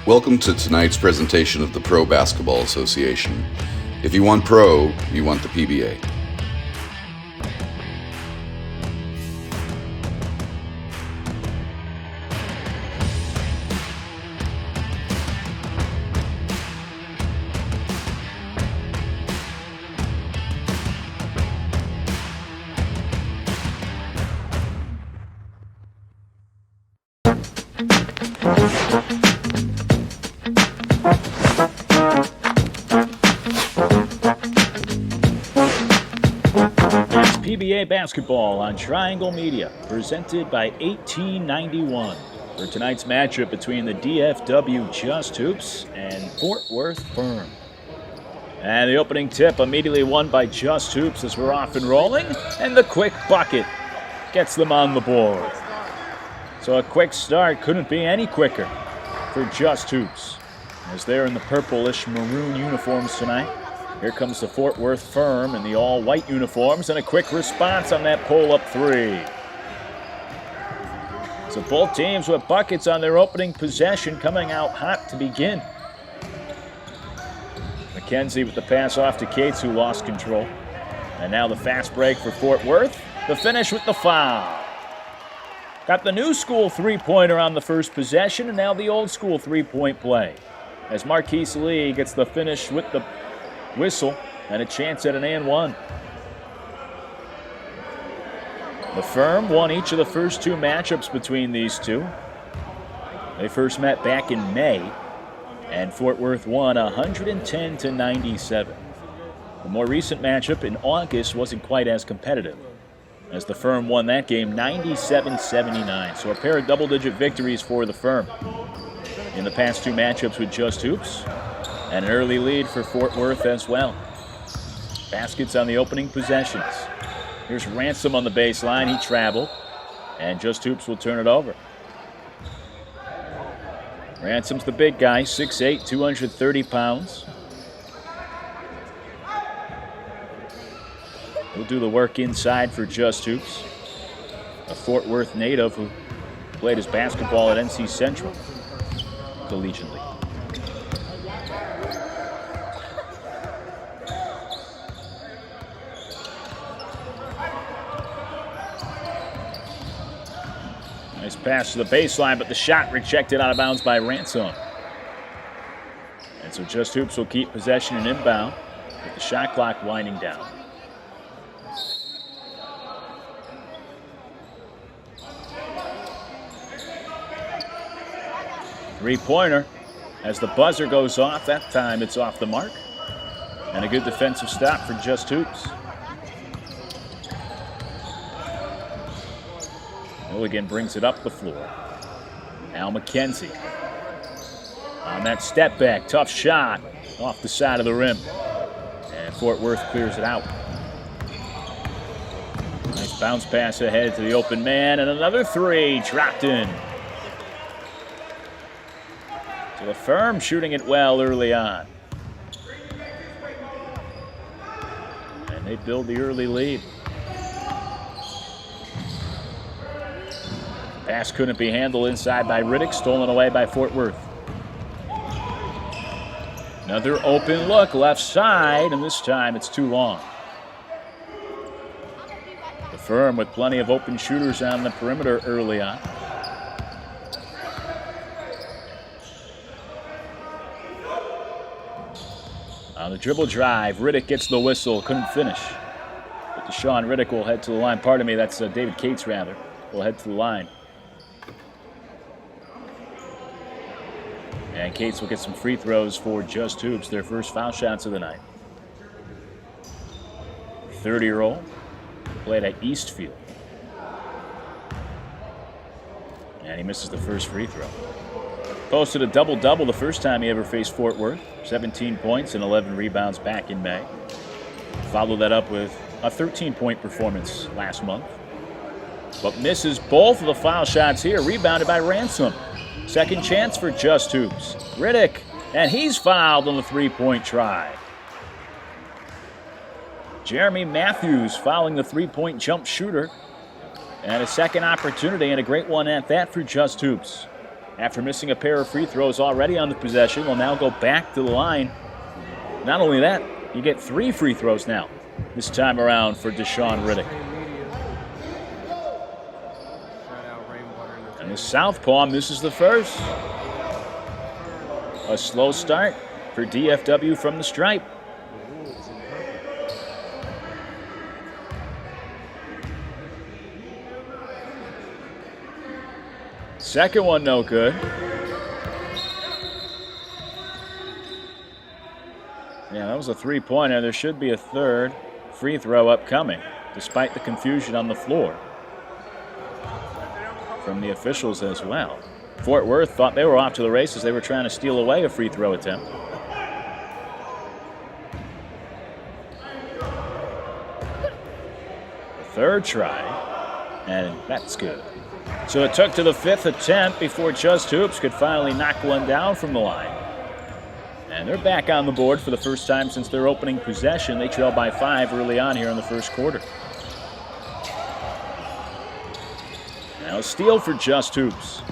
Welcome to tonight's presentation of the Pro Basketball Association. If you want pro, you want the PBA. PBA basketball on Triangle Media, presented by 1891 for tonight's matchup between the DFW Just Hoops and Fort Worth F.I.R.M. And the opening tip immediately won by Just Hoops as we're off and rolling, and the quick bucket gets them on the board. So a quick start couldn't be any quicker for Just Hoops, as they're in the purplish maroon uniforms tonight. Here comes the Fort Worth F.I.R.M. in the all-white uniforms, and a quick response on that pull-up three. So both teams with buckets on their opening possession, coming out hot to begin. McKenzie with the pass off to Cates, who lost control. And now the fast break for Fort Worth. The finish with the foul. Got the new school three-pointer on the first possession, and now the old school three-point play, as Marquise Lee gets the finish with the whistle and a chance at an and one. The F.I.R.M. won each of the first two matchups between these two. They first met back in May, and Fort Worth won 110-97. The more recent matchup in August wasn't quite as competitive, as the F.I.R.M. won that game 97-79. So a pair of double-digit victories for the F.I.R.M. in the past two matchups with Just Hoops, and an early lead for Fort Worth as well. Baskets on the opening possessions. Here's Ransom on the baseline. He traveled, and Just Hoops will turn it over. Ransom's the big guy, 6'8", 230 pounds. He'll do the work inside for Just Hoops, a Fort Worth native who played his basketball at NC Central collegiately. Nice pass to the baseline, but the shot rejected out of bounds by Ransom. And so Just Hoops will keep possession and inbound with the shot clock winding down. Three-pointer as the buzzer goes off. That time it's off the mark. And a good defensive stop for Just Hoops. Milligan brings it up the floor. Now McKenzie on that step back. Tough shot off the side of the rim. And Fort Worth clears it out. Nice bounce pass ahead to the open man. And another three dropped in. So the F.I.R.M. shooting it well early on. And they build the early lead. Pass couldn't be handled inside by Riddick, stolen away by Fort Worth. Another open look left side, and this time it's too long. The F.I.R.M. with plenty of open shooters on the perimeter early on. On the dribble drive, Riddick gets the whistle, couldn't finish. But Deshaun Riddick will head to the line. Pardon me, that's David Cates, rather, will head to the line. And Cates will get some free throws for Just Hoops, their first foul shots of the night. 30-year-old, played at Eastfield. And he misses the first free throw. Posted a double-double the first time he ever faced Fort Worth. 17 points and 11 rebounds back in May. Followed that up with a 13-point performance last month. But misses both of the foul shots here, rebounded by Ransom. Second chance for Just Hoops. Riddick, and he's fouled on the three-point try. Jeremy Matthews fouling the three-point jump shooter. And a second opportunity, and a great one at that for Just Hoops. after missing a pair of free throws already on the possession, will now go back to the line. Not only that, you get 3 free throws now, this time around for Deshaun Riddick. And the southpaw misses the first. A slow start for DFW from the stripe. Second one no good. Yeah, that was a 3-pointer. There should be a third free throw upcoming, despite the confusion on the floor from the officials as well. Fort Worth thought they were off to the races. They were trying to steal away a free throw attempt. The third try, and that's good. So it took to the 5th attempt before Just Hoops could finally knock one down from the line. And they're back on the board for the first time since their opening possession. They trail by 5 early on here in the first quarter. Now a steal for Just Hoops.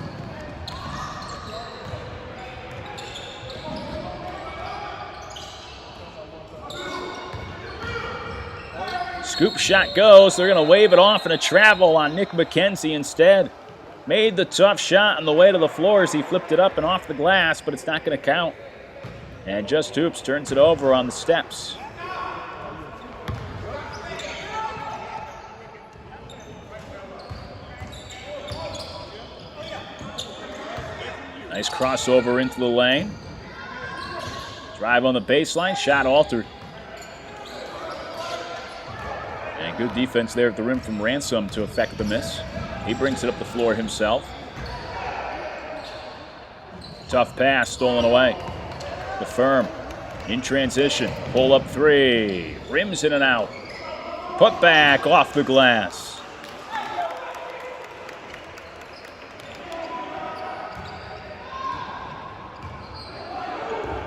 Scoop shot goes. They're going to wave it off and a travel on Nick McKenzie instead. Made the tough shot on the way to the floor as he flipped it up and off the glass, but it's not going to count. And Just Hoops turns it over on the steps. Nice crossover into the lane. Drive on the baseline, shot altered. And good defense there at the rim from Ransom to affect the miss. He brings it up the floor himself. Tough pass stolen away. The F.I.R.M in transition. Pull up 3. Rims in and out. Put back off the glass.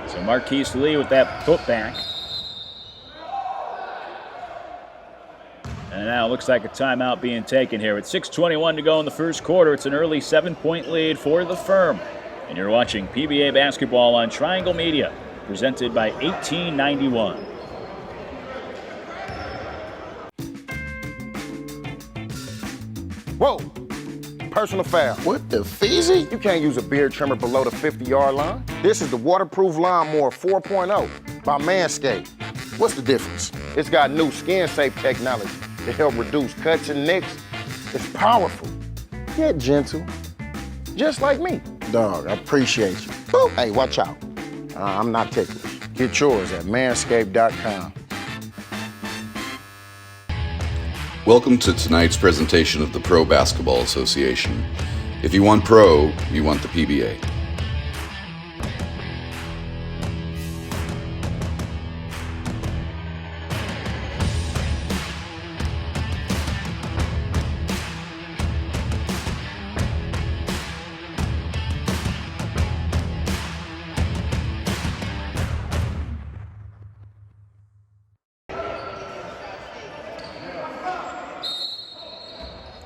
So Marquise Lee with that putback. And now it looks like a timeout being taken here. With 6:21 to go in the first quarter, it's an early 7-point lead for the F.I.R.M. And you're watching PBA basketball on Triangle Media, presented by 1891. Whoa! Personal foul. What the feezy? You can't use a beard trimmer below the 50-yard line. This is the Waterproof Lawnmower 4.0 by Manscaped. What's the difference? It's got new skin-safe technology to help reduce cuts and nicks. It's powerful, yet gentle, just like me. Dog, I appreciate you. Boop. Hey, watch out. I'm not ticklish. Get yours at manscaped.com. Welcome to tonight's presentation of the Pro Basketball Association. If you want pro, you want the PBA.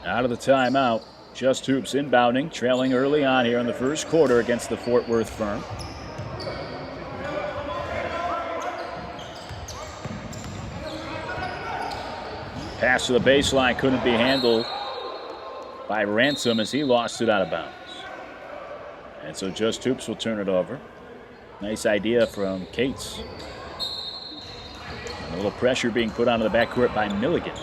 Out of the timeout, Just Hoops inbounding, trailing early on here in the first quarter against the Fort Worth F.I.R.M. Pass to the baseline couldn't be handled by Ransom as he lost it out of bounds. And so Just Hoops will turn it over. Nice idea from Cates. And a little pressure being put onto the backcourt by Milligan.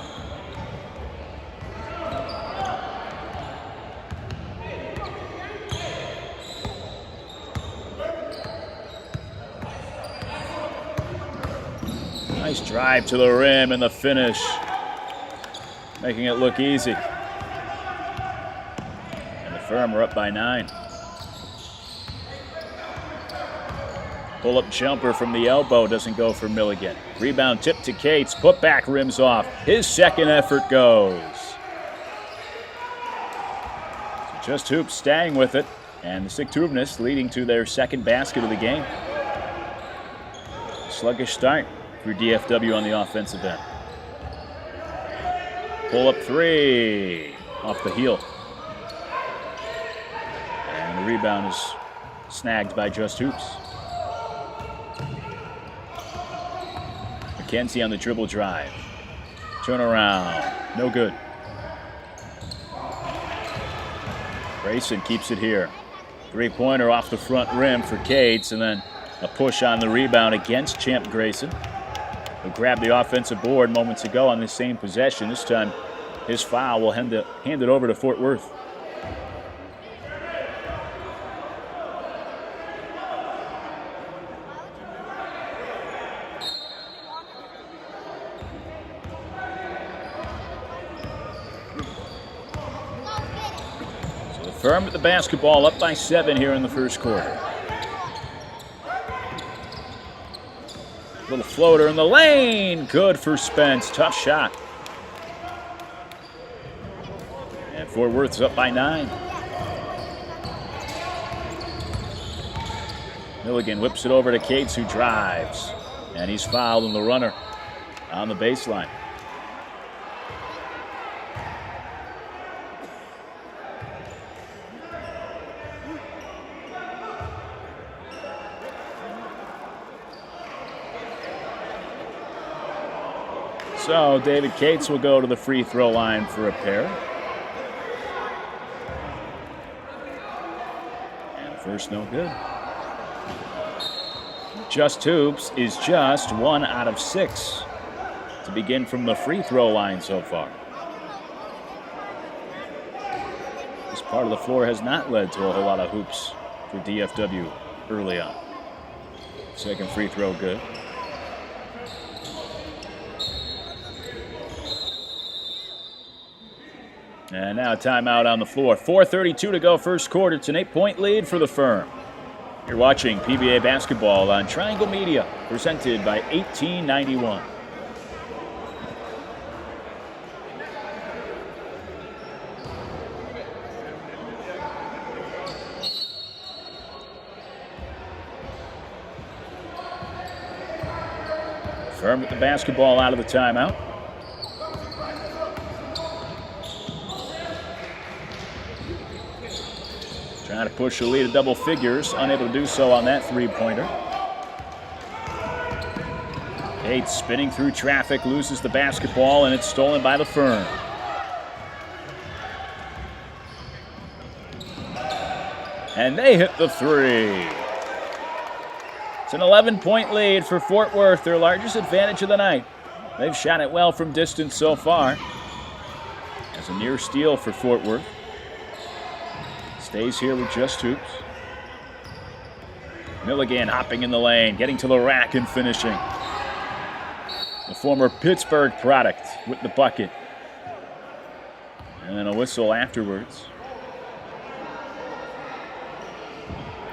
Nice drive to the rim and the finish, making it look easy. And the F.I.R.M are up by 9. Pull-up jumper from the elbow doesn't go for Milligan. Rebound tip to Cates, put back rims off. His second effort goes. So Just Hoops staying with it, and the Sigtuvnis leading to their second basket of the game. Sluggish start for DFW on the offensive end. Pull up 3 off the heel. And rebound is snagged by Just Hoops. McKenzie on the dribble drive. Turn around. No good. Grayson keeps it here. Three-pointer off the front rim for Cates, and then a push on the rebound against Champ Grayson, who grabbed the offensive board moments ago on the same possession. This time, his foul will hand it over to Fort Worth. F.I.R.M with the basketball, up by 7 here in the first quarter. Little floater in the lane. Good for Spence. Tough shot. And Fort Worth's up by 9. Milligan whips it over to Cates, who drives. And he's fouled in the runner on the baseline. So David Cates will go to the free throw line for a pair. And the first no good. Just Hoops is just 1 out of 6 to begin from the free throw line so far. This part of the floor has not led to a whole lot of hoops for DFW early on. Second free throw good. And now a timeout on the floor. 4:32 to go first quarter. It's an 8-point lead for the F.I.R.M. You're watching PBA basketball on Triangle Media, presented by 1891. F.I.R.M with the basketball out of the timeout. Trying to push the lead to double figures, unable to do so on that three-pointer. Cates spinning through traffic, loses the basketball, and it's stolen by the F.I.R.M. And they hit the three. It's an 11-point lead for Fort Worth, their largest advantage of the night. They've shot it well from distance so far. As a near steal for Fort Worth. Stays here with Just Hoops. Milligan hopping in the lane, getting to the rack and finishing. The former Pittsburgh product with the bucket. And then a whistle afterwards.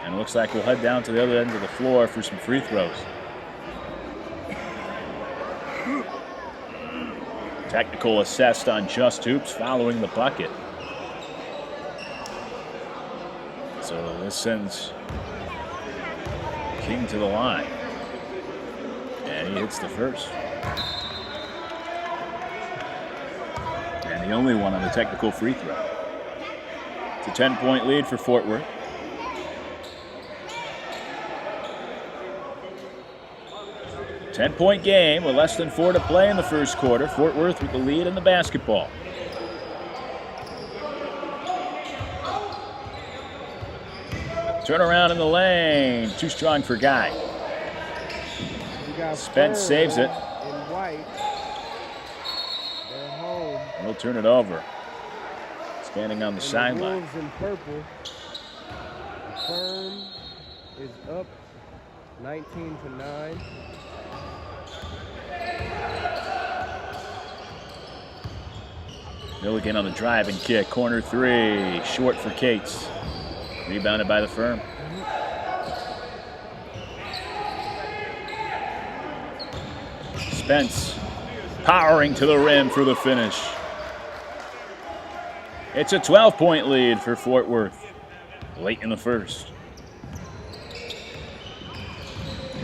And it looks like we'll head down to the other end of the floor for some free throws. Technical assessed on Just Hoops following the bucket. So this sends King to the line. And he hits the first. And the only one on the technical free throw. It's a 10-point lead for Fort Worth. Ten-point game with less than 4 to play in the first quarter. Fort Worth with the lead in the basketball. Turnaround in the lane. Too strong for Guy. Spence saves it. And he'll turn it over. Standing on the sideline. Wolves in purple. F.I.R.M is up 19-9. Milligan on the drive and kick. Corner three. Short for Cates. Rebounded by the F.I.R.M. Spence powering to the rim for the finish. It's a 12-point lead for Fort Worth late in the first.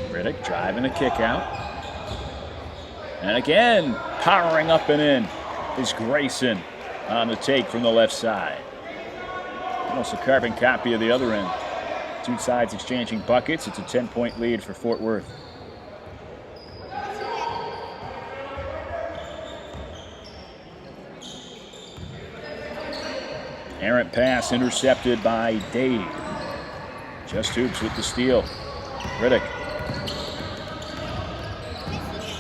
Riddick driving a kick out. And again, powering up and in is Grayson on the take from the left side. Almost a carbon copy of the other end. Two sides exchanging buckets. It's a 10-point lead for Fort Worth. Errant pass intercepted by Dave. Just Hoops with the steal. Riddick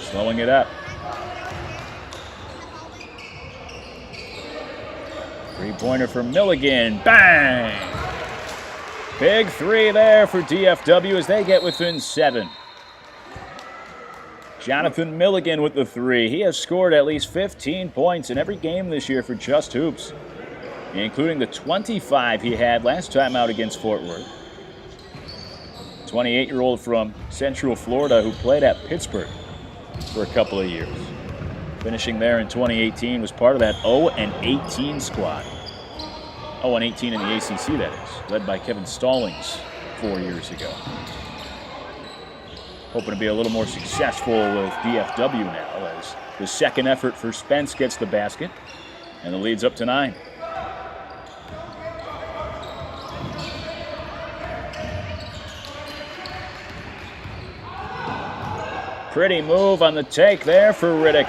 slowing it up. Three-pointer for Milligan. Bang! Big three there for DFW as they get within 7. Jonathan Milligan with the three. He has scored at least 15 points in every game this year for Just Hoops, including the 25 he had last time out against Fort Worth. 28-year-old from Central Florida who played at Pittsburgh for a couple of years. Finishing there in 2018, was part of that 0-18 squad. 0-18 in the ACC, that is, led by Kevin Stallings 4 years ago. Hoping to be a little more successful with DFW now as the second effort for Spence gets the basket, and the lead's up to 9. Pretty move on the take there for Riddick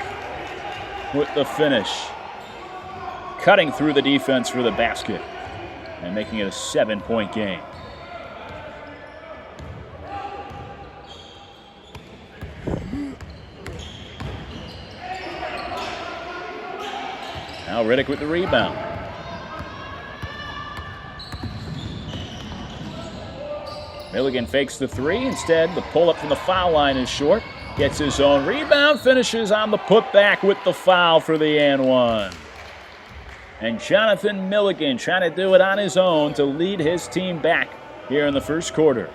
with the finish. Cutting through the defense for the basket and making it a 7-point game. Now Riddick with the rebound. Milligan fakes the three. Instead, the pull-up from the foul line is short. Gets his own rebound, finishes on the putback with the foul for the and one. And Jonathan Milligan trying to do it on his own to lead his team back here in the first quarter.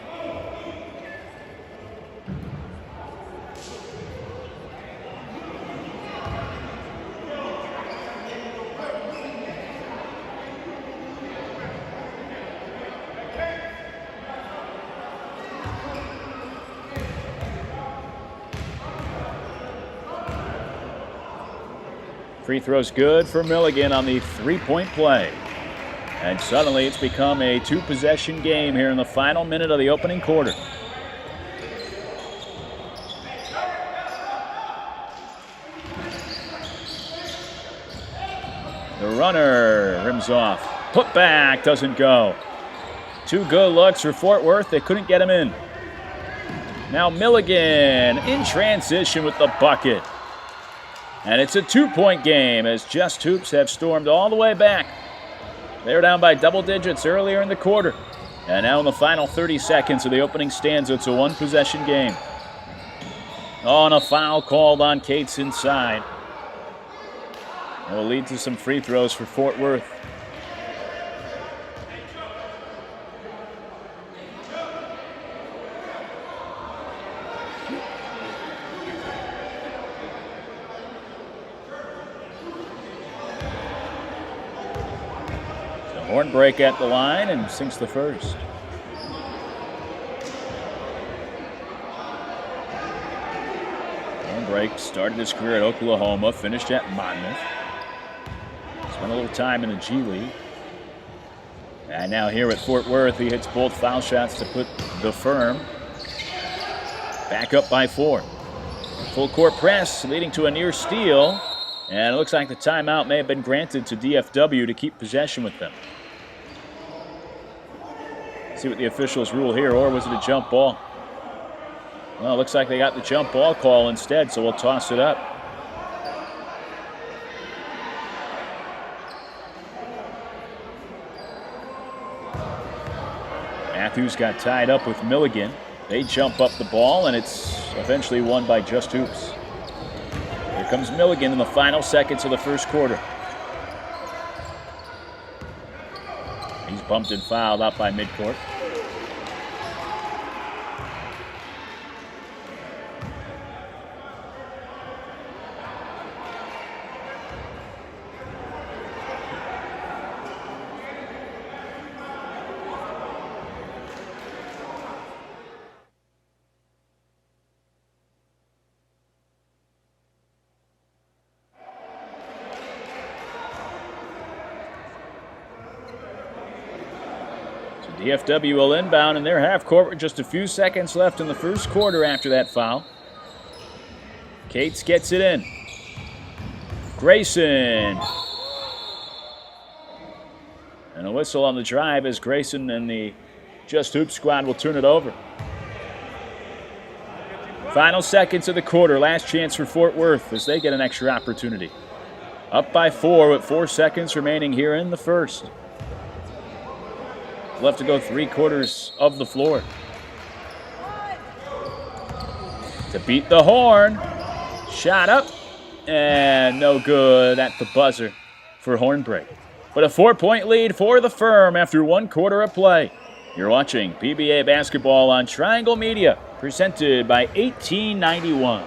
Free throw's good for Milligan on the three-point play. And suddenly it's become a two-possession game here in the final minute of the opening quarter. The runner rims off. Put back doesn't go. Two good looks for Fort Worth. They couldn't get him in. Now Milligan in transition with the bucket. And it's a 2-point game as Just Hoops have stormed all the way back. They were down by double digits earlier in the quarter. And now in the final 30 seconds of the opening stanza, it's a one-possession game. Oh, and a foul called on Cates inside. It will lead to some free throws for Fort Worth. Horn break at the line and sinks the first. Horn break started his career at Oklahoma, finished at Monmouth. Spent a little time in the G League. And now here at Fort Worth, he hits both foul shots to put the F.I.R.M back up by 4. Full court press leading to a near steal. And it looks like the timeout may have been granted to DFW to keep possession with them. See what the officials rule here, or was it a jump ball? Well, it looks like they got the jump ball call instead, so we'll toss it up. Matthews got tied up with Milligan. They jump up the ball, and it's eventually won by Just Hoops. Here comes Milligan in the final seconds of the first quarter. He's bumped and fouled out by midcourt. DFW will inbound in their half court with just a few seconds left in the first quarter after that foul. Cates gets it in. Grayson. And a whistle on the drive as Grayson and the Just Hoop squad will turn it over. Final seconds of the quarter. Last chance for Fort Worth as they get an extra opportunity. Up by 4 with 4 seconds remaining here in the first. Left to go 3/4 of the floor. To beat the horn. Shot up. And no good at the buzzer for horn break. But a 4-point lead for the F.I.R.M after 1 quarter of play. You're watching PBA basketball on Triangle Media, presented by 1891.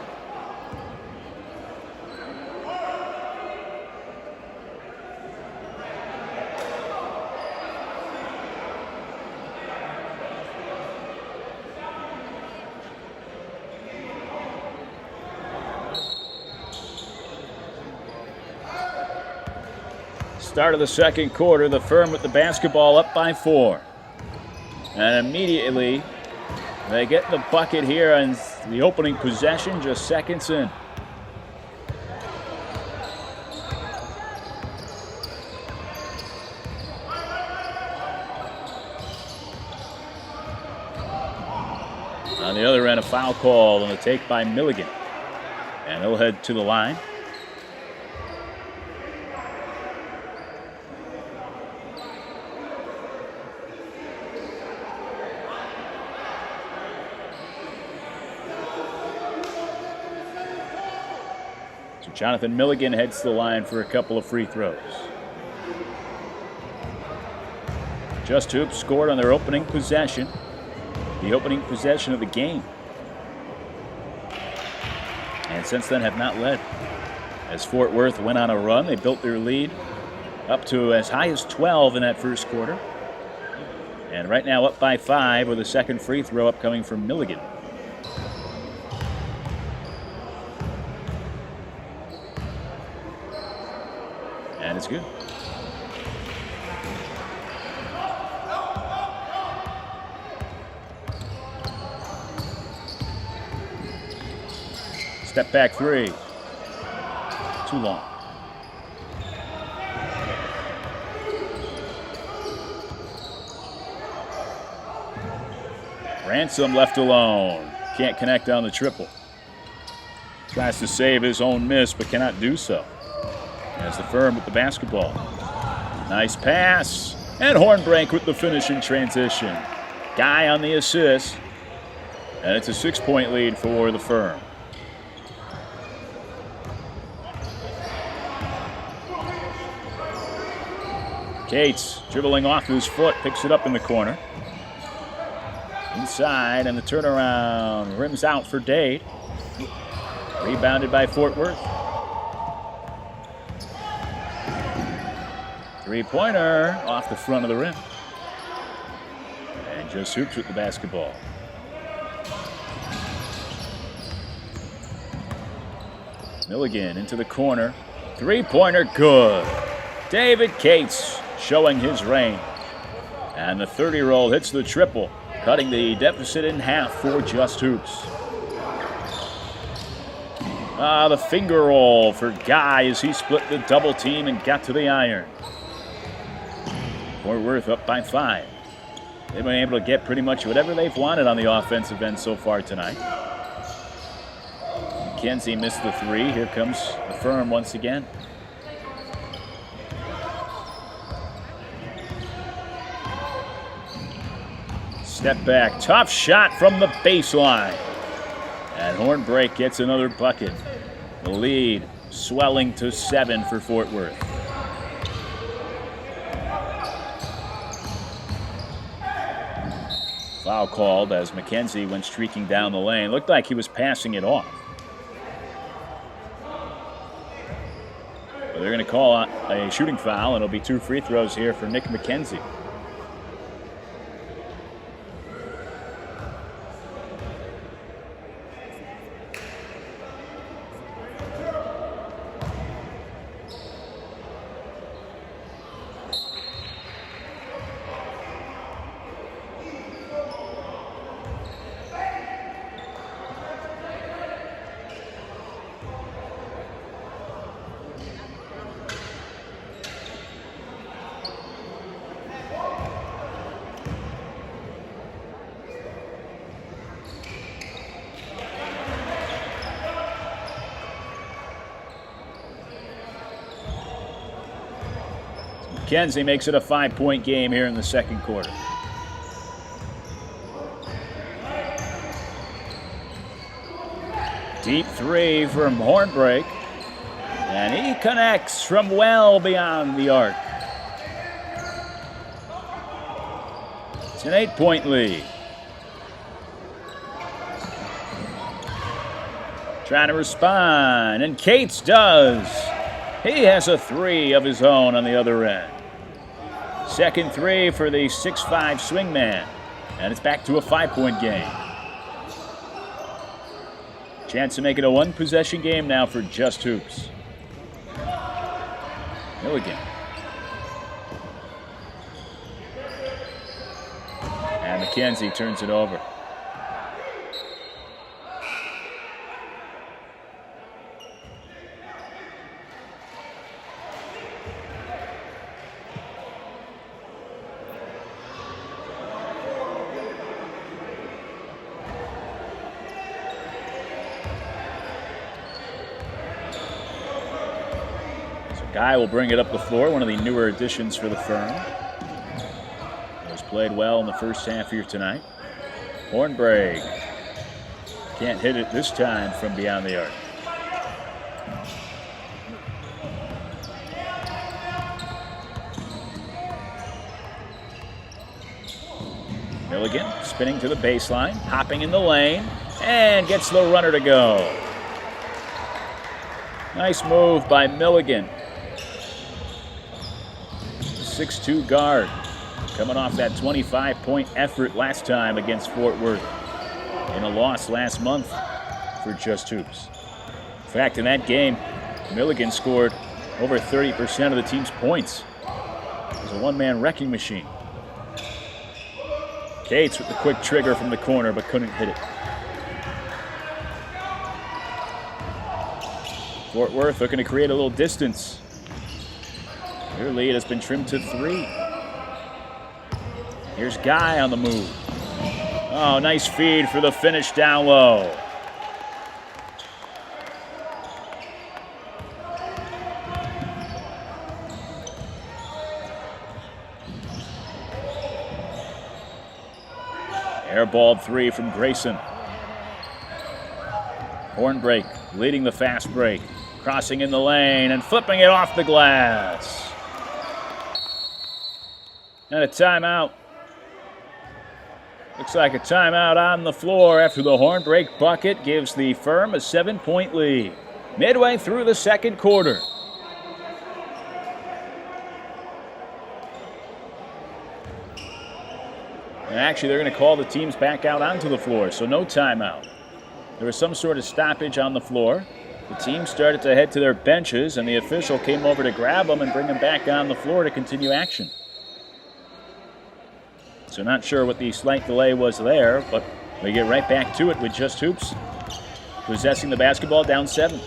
Start of the second quarter, the F.I.R.M with the basketball up by 4. And immediately, they get the bucket here on the opening possession, just seconds in. On the other end, a foul call on the take by Milligan. And he'll head to the line. Jonathan Milligan heads to the line for a couple of free throws. Just Hoops scored on their opening possession, the opening possession of the game. And since then have not led. As Fort Worth went on a run, they built their lead up to as high as 12 in that first quarter. And right now up by 5 with a second free throw upcoming from Milligan. And it's good. Step back 3. Too long. Ransom left alone. Can't connect on the triple. Tries to save his own miss, but cannot do so. As the F.I.R.M with the basketball. Nice pass. And Hornbrink with the finishing transition. Guy on the assist. And it's a 6-point lead for the F.I.R.M. Cates dribbling off his foot, picks it up in the corner. Inside, and the turnaround rims out for Dade. Rebounded by Fort Worth. Three-pointer off the front of the rim. And Just Hoops with the basketball. Milligan into the corner. Three-pointer, good. David Cates showing his range. And the 30-year-old hits the triple, cutting the deficit in half for Just Hoops. The finger roll for Guy as he split the double team and got to the iron. Fort Worth up by 5. They've been able to get pretty much whatever they've wanted on the offensive end so far tonight. McKenzie missed the 3. Here comes the F.I.R.M once again. Step back, tough shot from the baseline. And Hornbrake gets another bucket. The lead swelling to 7 for Fort Worth. Foul called as McKenzie went streaking down the lane. Looked like he was passing it off. But they're going to call a shooting foul, and it'll be 2 free throws here for Nick McKenzie. McKenzie makes it a 5-point game here in the second quarter. Deep three from Hornbrake. And he connects from well beyond the arc. It's an 8-point lead. Trying to respond, and Cates does. He has a three of his own on the other end. Second three for the 6'5" swingman, and it's back to a 5-point game. Chance to make it a one-possession game now for Just Hoops. Milligan. And McKenzie turns it over. Guy will bring it up the floor, one of the newer additions for the Firm. Has played well in the first half here tonight. Hornbrake can't hit it this time from beyond the arc. Milligan spinning to the baseline, hopping in the lane, and gets the runner to go. Nice move by Milligan. 6'2" guard, coming off that 25-point effort last time against Fort Worth in a loss last month for Just Hoops. In fact, in that game, Milligan scored over 30% of the team's points. It was a one-man wrecking machine. Cates with the quick trigger from the corner, but couldn't hit it. Fort Worth looking to create a little distance. Their lead has been trimmed to 3. Here's Guy on the move. Oh, nice feed for the finish down low. Airballed 3 from Grayson. Hornbrake leading the fast break. Crossing in the lane and flipping it off the glass. And a timeout. Looks like a timeout on the floor after the Hornbrake bucket gives the Firm a 7-point lead. Midway through the second quarter. And actually, they're going to call the teams back out onto the floor, so no timeout. There was some sort of stoppage on the floor. The team started to head to their benches, and the official came over to grab them and bring them back on the floor to continue action. So not sure what the slight delay was there, but we get right back to it with Just Hoops possessing the basketball down 7.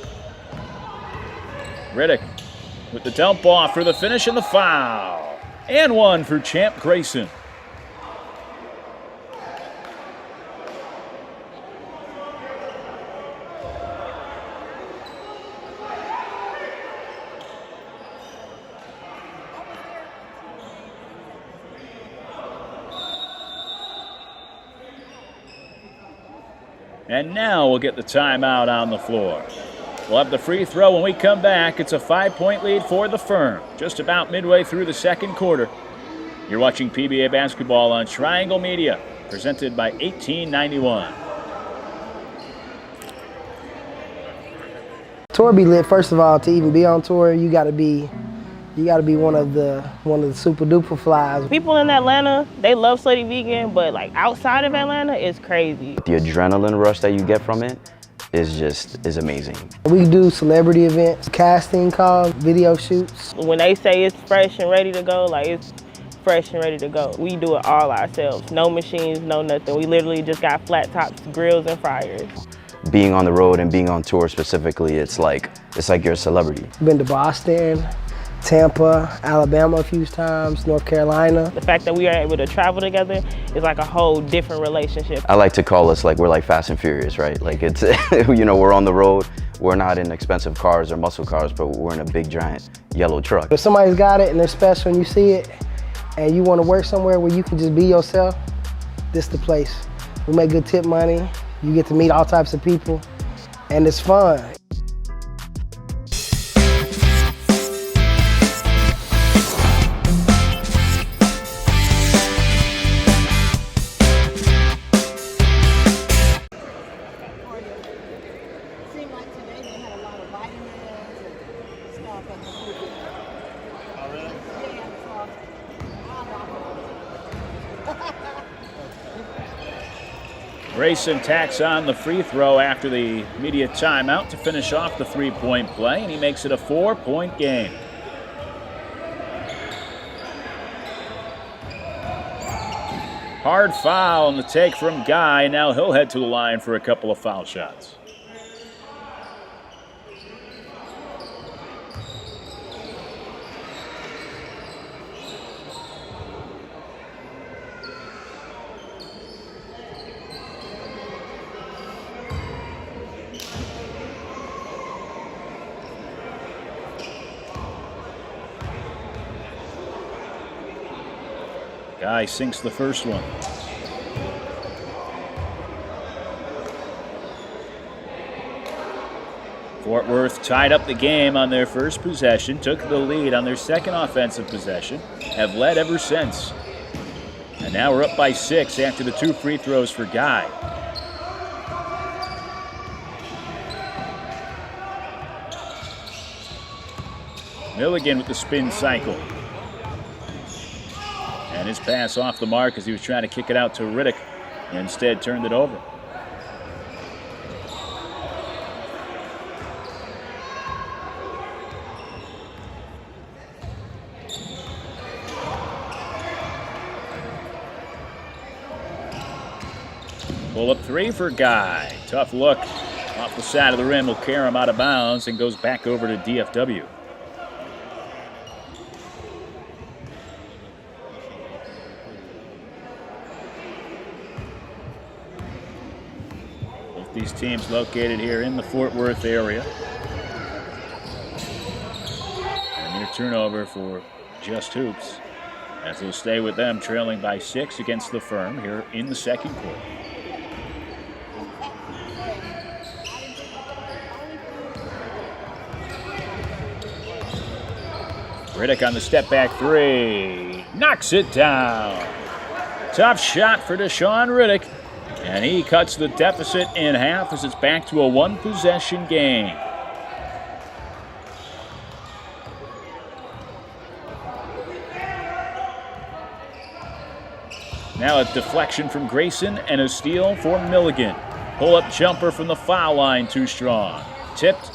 Riddick with the dump off for the finish and the foul. And one for Champ Grayson. And now we'll get the timeout on the floor. We'll have the free throw when we come back. It's a 5-point lead for the Firm, just about midway through the second quarter. You're watching PBA basketball on Triangle Media, presented by 1891. Tour be lit. First of all, to even be on tour, you gotta be one of the super duper flies. People in Atlanta, they love Slutty Vegan, but like outside of Atlanta, it's crazy. The adrenaline rush that you get from it is amazing. We do celebrity events, casting calls, video shoots. When they say it's fresh and ready to go, like it's fresh and ready to go. We do it all ourselves. No machines, no nothing. We literally just got flat tops, grills, and fryers. Being on the road and being on tour specifically, it's like you're a celebrity. Been to Boston, Tampa, Alabama a few times, North Carolina. The fact that we are able to travel together is like a whole different relationship. I like to call us like we're like Fast and Furious, right? Like it's, you know, we're on the road. We're not in expensive cars or muscle cars, but we're in a big giant yellow truck. If somebody's got it and they're special and you see it and you want to work somewhere where you can just be yourself, this the place. We make good tip money. You get to meet all types of people and it's fun. Grayson tacks on the free throw after the immediate timeout to finish off the three-point play, and he makes it a 4-point game. Hard foul on the take from Guy. Now he'll head to the line for a couple of foul shots. Guy sinks the first one. Fort Worth tied up the game on their first possession, took the lead on their second offensive possession, have led ever since. And now we're up by 6 after the 2 free throws for Guy. Milligan with the spin cycle. And his pass off the mark as he was trying to kick it out to Riddick. Instead turned it over. Pull up 3 for Guy. Tough look. Off the side of the rim will carry him out of bounds and goes back over to DFW. These teams located here in the Fort Worth area. And near turnover for Just Hoops as they'll stay with them trailing by 6 against the F.I.R.M here in the second quarter. Riddick on the step back 3. Knocks it down. Tough shot for Deshaun Riddick. And he cuts the deficit in half as it's back to a 1-possession game. Now a deflection from Grayson and a steal for Milligan. Pull-up jumper from the foul line, too strong. Tipped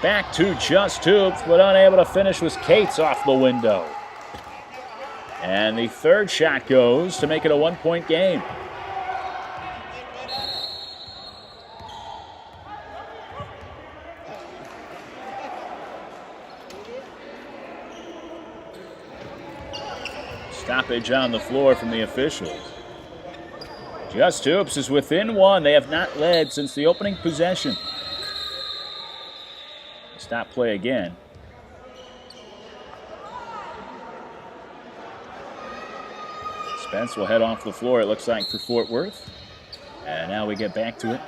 back to Just Hoops, but unable to finish was Cates off the window. And the third shot goes to make it a 1-point game. Stoppage on the floor from the officials. Just Hoops is within 1. They have not led since the opening possession. Stop play again. Spence will head off the floor, it looks like, for Fort Worth. And now we get back to it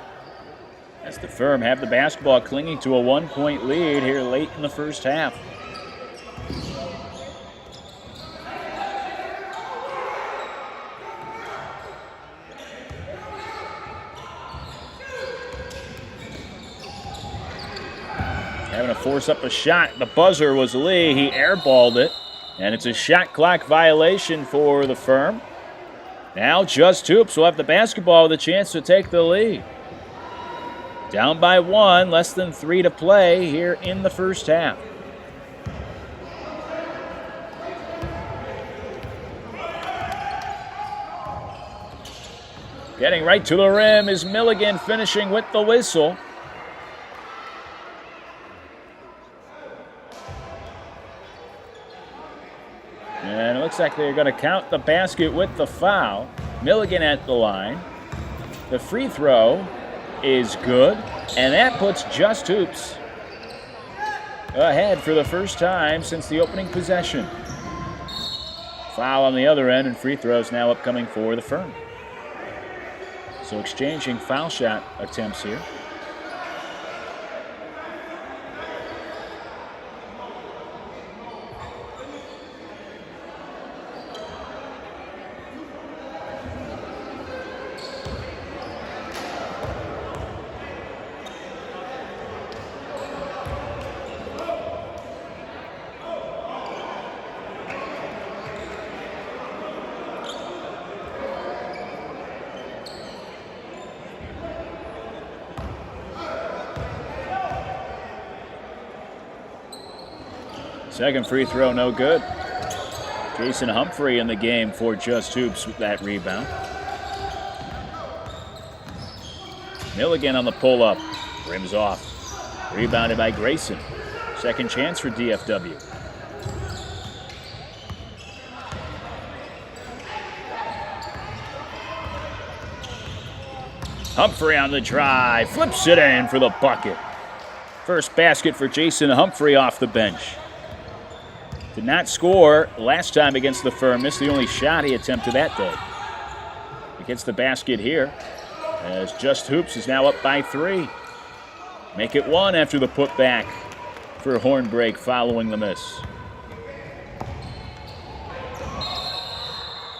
as the F.I.R.M have the basketball, clinging to a 1-point lead here late in the first half. Having to force up a shot. The buzzer was Lee. He airballed it. And it's a shot clock violation for the F.I.R.M. Now Just Hoops will have the basketball with a chance to take the lead. Down by 1, less than 3 to play here in the first half. Getting right to the rim is Milligan, finishing with the whistle. And it looks like they're going to count the basket with the foul. Milligan at the line. The free throw is good, and that puts Just Hoops ahead for the first time since the opening possession. Foul on the other end, and free throws now upcoming for the Firm. So exchanging foul shot attempts here. Second free throw, no good. Jason Humphrey in the game for Just Hoops with that rebound. Milligan on the pull-up. Rims off. Rebounded by Grayson. Second chance for DFW. Humphrey on the drive. Flips it in for the bucket. First basket for Jason Humphrey off the bench. Did not score last time against the Firm. Missed the only shot he attempted that day. He gets the basket here as Just Hoops is now up by 3. Make it 1 after the putback for Hornbrake following the miss.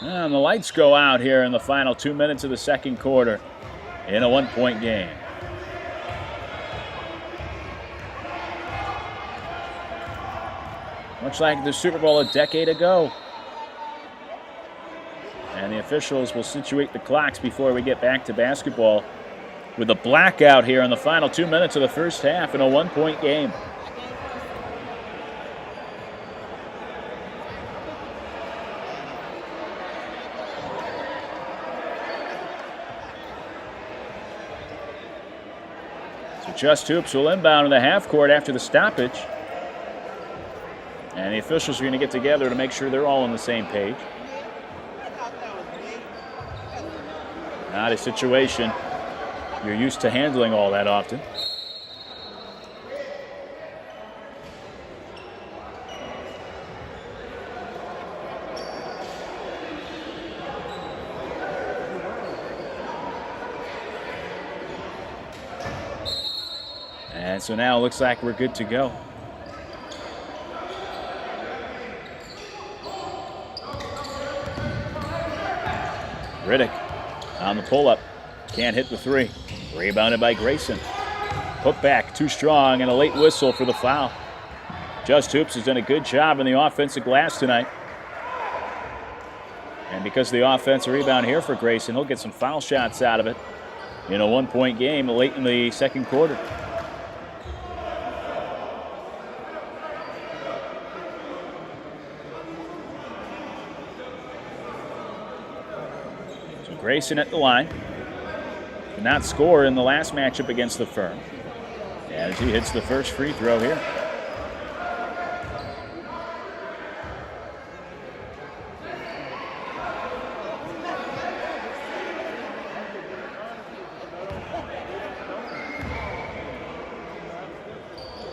And the lights go out here in the final 2 minutes of the second quarter in a 1-point game. Much like the Super Bowl a decade ago. And the officials will situate the clocks before we get back to basketball with a blackout here in the final 2 minutes of the first half in a 1-point game. So Just Hoops will inbound in the half court after the stoppage. And the officials are going to get together to make sure they're all on the same page. Not a situation you're used to handling all that often. And so now it looks like we're good to go. Riddick on the pull-up. Can't hit the 3. Rebounded by Grayson. Put back too strong and a late whistle for the foul. Just Hoops has done a good job in the offensive glass tonight. And because of the offensive rebound here for Grayson, he'll get some foul shots out of it in a 1-point game late in the second quarter. Grayson at the line. Did not score in the last matchup against the Firm. As he hits the first free throw here.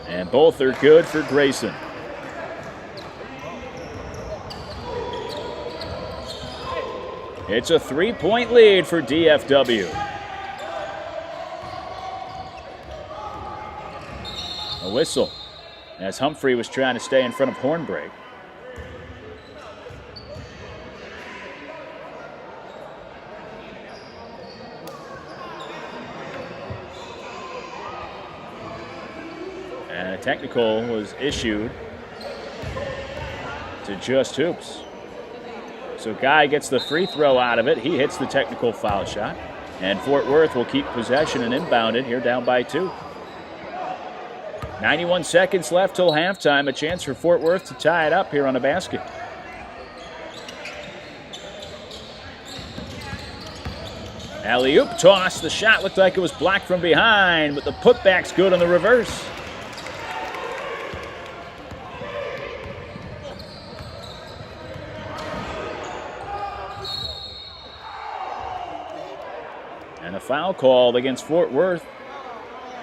And both are good for Grayson. It's a 3-point lead for DFW. A whistle as Humphrey was trying to stay in front of Hornbrake. And a technical was issued to Just Hoops. So Guy gets the free throw out of it. He hits the technical foul shot. And Fort Worth will keep possession and inbound it here down by 2. 91 seconds left till halftime. A chance for Fort Worth to tie it up here on a basket. Alley-oop toss. The shot looked like it was blocked from behind, but the putback's good on the reverse. foul called against Fort Worth.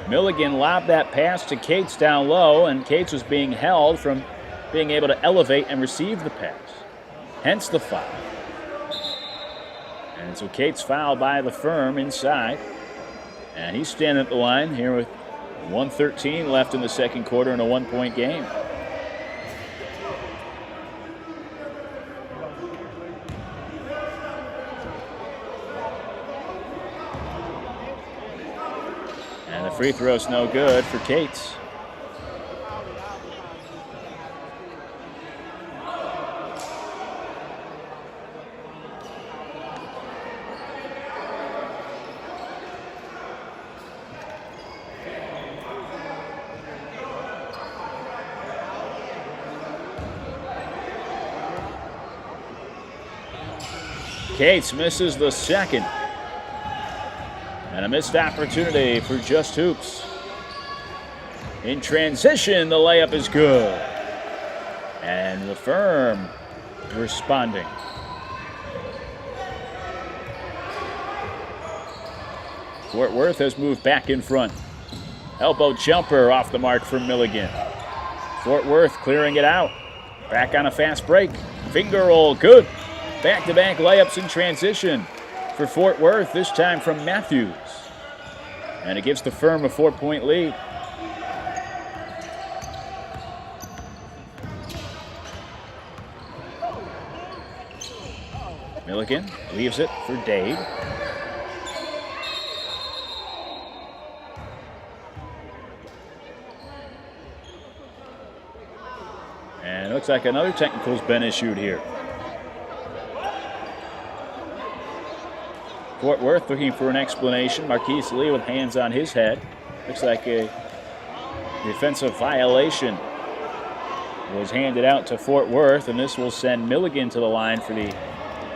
Milligan lobbed that pass to Cates down low, and Cates was being held from being able to elevate and receive the pass. Hence the foul. And so Cates fouled by the F.I.R.M inside. And he's standing at the line here with 1:13 left in the second quarter in a 1-point game. And the free throw's no good for Cates. Cates misses the second. And a missed opportunity for Just Hoops. In transition, the layup is good. And the F.I.R.M responding. Fort Worth has moved back in front. Elbow jumper off the mark from Milligan. Fort Worth clearing it out. Back on a fast break. Finger roll, good. Back-to-back layups in transition for Fort Worth, this time from Matthews. And it gives the F.I.R.M a 4-point lead. Milligan leaves it for Dade. And it looks like another technical's been issued here. Fort Worth looking for an explanation. Marquise Lee with hands on his head. Looks like a defensive violation was handed out to Fort Worth, and this will send Milligan to the line for the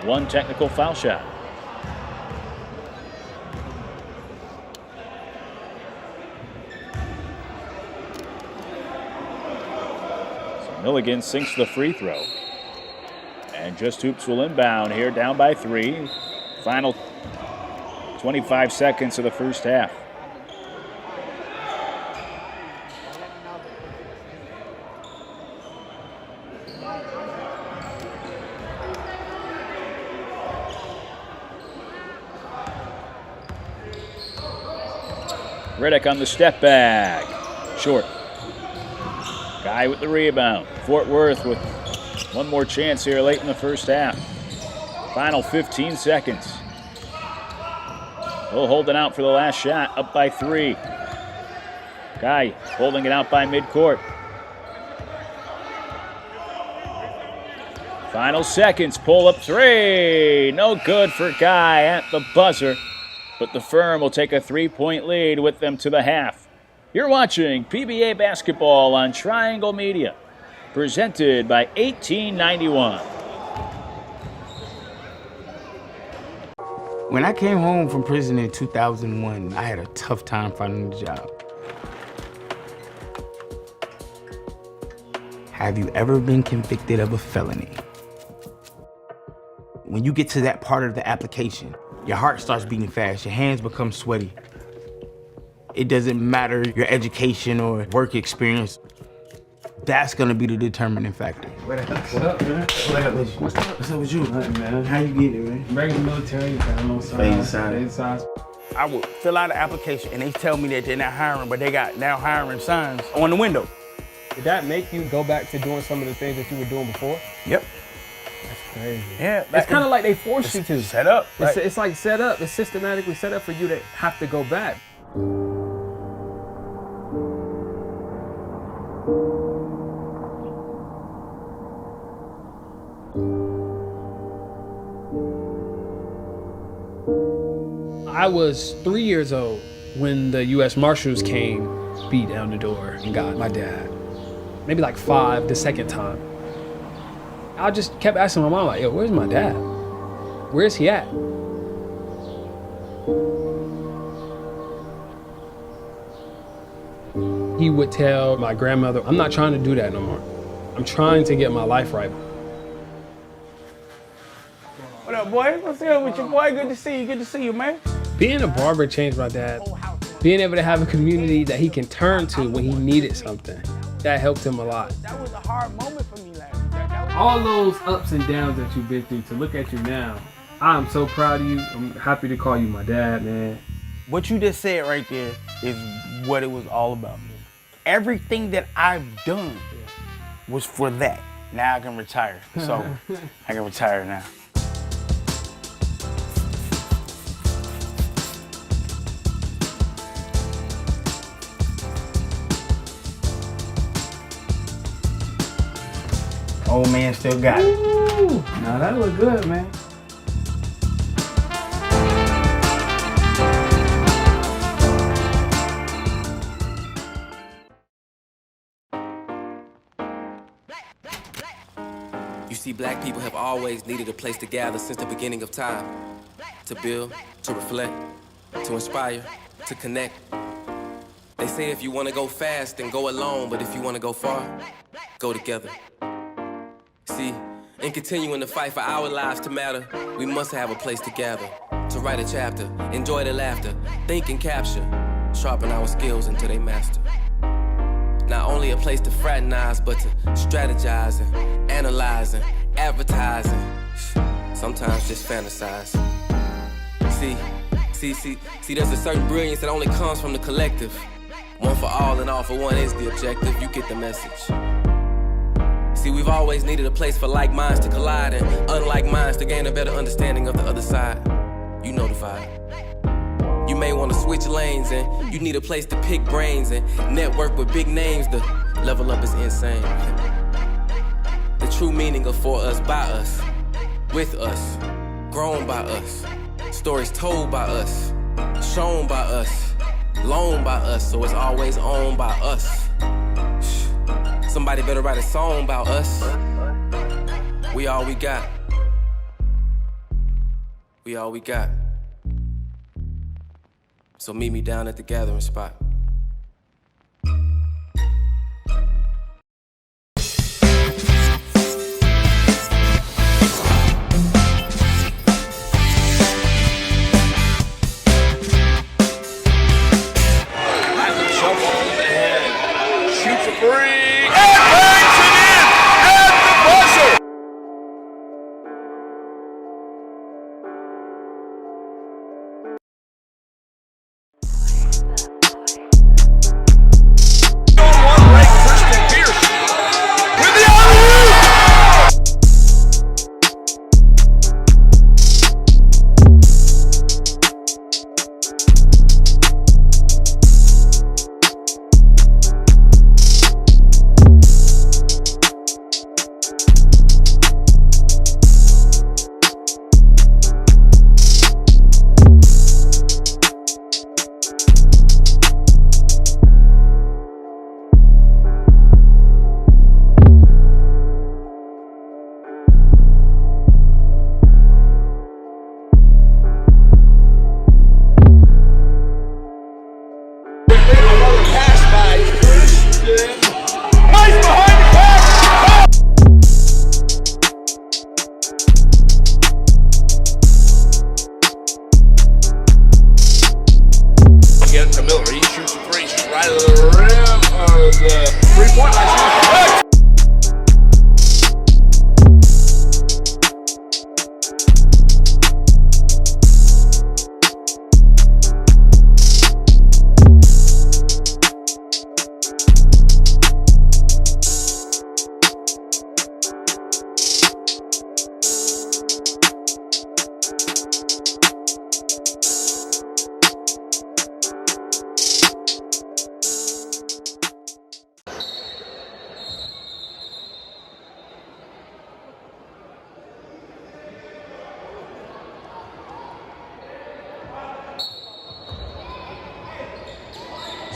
one technical foul shot. So Milligan sinks the free throw. And Just Hoops will inbound here, down by 3. Final 25 seconds of the first half. Riddick on the step back. Short. Guy with the rebound. Fort Worth with one more chance here late in the first half. Final 15 seconds. Hill holding out for the last shot, up by 3. Guy holding it out by midcourt. Final seconds, pull up 3. No good for Guy at the buzzer, but the F.I.R.M will take a 3-point lead with them to the half. You're watching PBA basketball on Triangle Media, presented by 1891. When I came home from prison in 2001, I had a tough time finding a job. Have you ever been convicted of a felony? When you get to that part of the application, your heart starts beating fast, your hands become sweaty. It doesn't matter your education or work experience. That's gonna be the determining factor. What up, man? What up with you? What's up with you? Nothing, man. How you get it, man? Regular military, got no size. I would fill out an application and they tell me that they're not hiring, but they got now hiring signs on the window. Did that make you go back to doing some of the things that you were doing before? Yep. That's crazy. Yeah. It's kind of like they force you to. Set up. It's like set up. It's systematically set up for you to have to go back. I was 3 years old when the U.S. Marshals came, beat down the door, and got my dad. Maybe like 5 the second time. I just kept asking my mom, like, yo, where's my dad? Where's he at? He would tell my grandmother, I'm not trying to do that no more. I'm trying to get my life right. What up, boy? What's up with you, boy? Good to see you, man. Being a barber changed my dad. Being able to have a community that he can turn to when he needed something, that helped him a lot. That was a hard moment for me last year. All those ups and downs that you've been through, to look at you now, I'm so proud of you. I'm happy to call you my dad, man. What you just said right there is what it was all about. Everything that I've done was for that. Now I can retire. So I can retire now. Old man still got it. Ooh, now that look good, man. You see, black people have always needed a place to gather since the beginning of time. To build, to reflect, to inspire, to connect. They say if you want to go fast, then go alone. But if you want to go far, go together. See, in continuing to fight for our lives to matter, we must have a place to gather. To write a chapter, enjoy the laughter, think and capture, sharpen our skills until they master. Not only a place to fraternize, but to strategize and analyze and advertise and sometimes just fantasize. See, there's a certain brilliance that only comes from the collective. One for all and all for one is the objective. You get the message. See, we've always needed a place for like minds to collide and unlike minds to gain a better understanding of the other side. You know the vibe. You may want to switch lanes and you need a place to pick brains and network with big names. The level up is insane. The true meaning of for us, by us, with us, grown by us, stories told by us, shown by us, loaned by us, so it's always owned by us. Somebody better write a song about us. We all we got. We all we got. So meet me down at the gathering spot.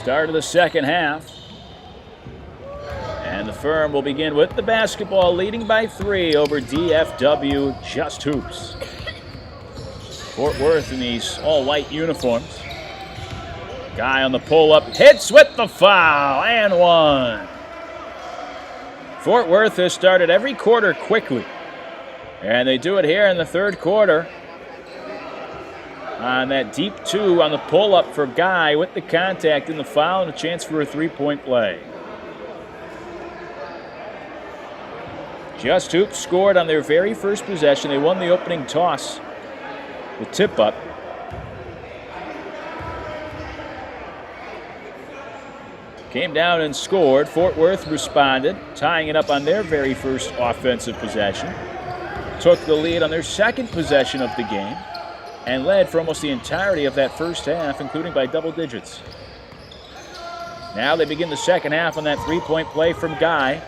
Start of the second half. And the Firm will begin with the basketball, leading by 3 over DFW Just Hoops. Fort Worth in these all-white uniforms. Guy on the pull-up hits with the foul, and one. Fort Worth has started every quarter quickly, and they do it here in the third quarter. on that deep 2 on the pull-up for Guy with the contact in the foul and a chance for a three-point play. Just Hoops scored on their very first possession. They won the opening toss, the tip-up. Came down and scored. Fort Worth responded, tying it up on their very first offensive possession. Took the lead on their second possession of the game and led for almost the entirety of that first half, including by double digits. Now they begin the second half on that three-point play from Guy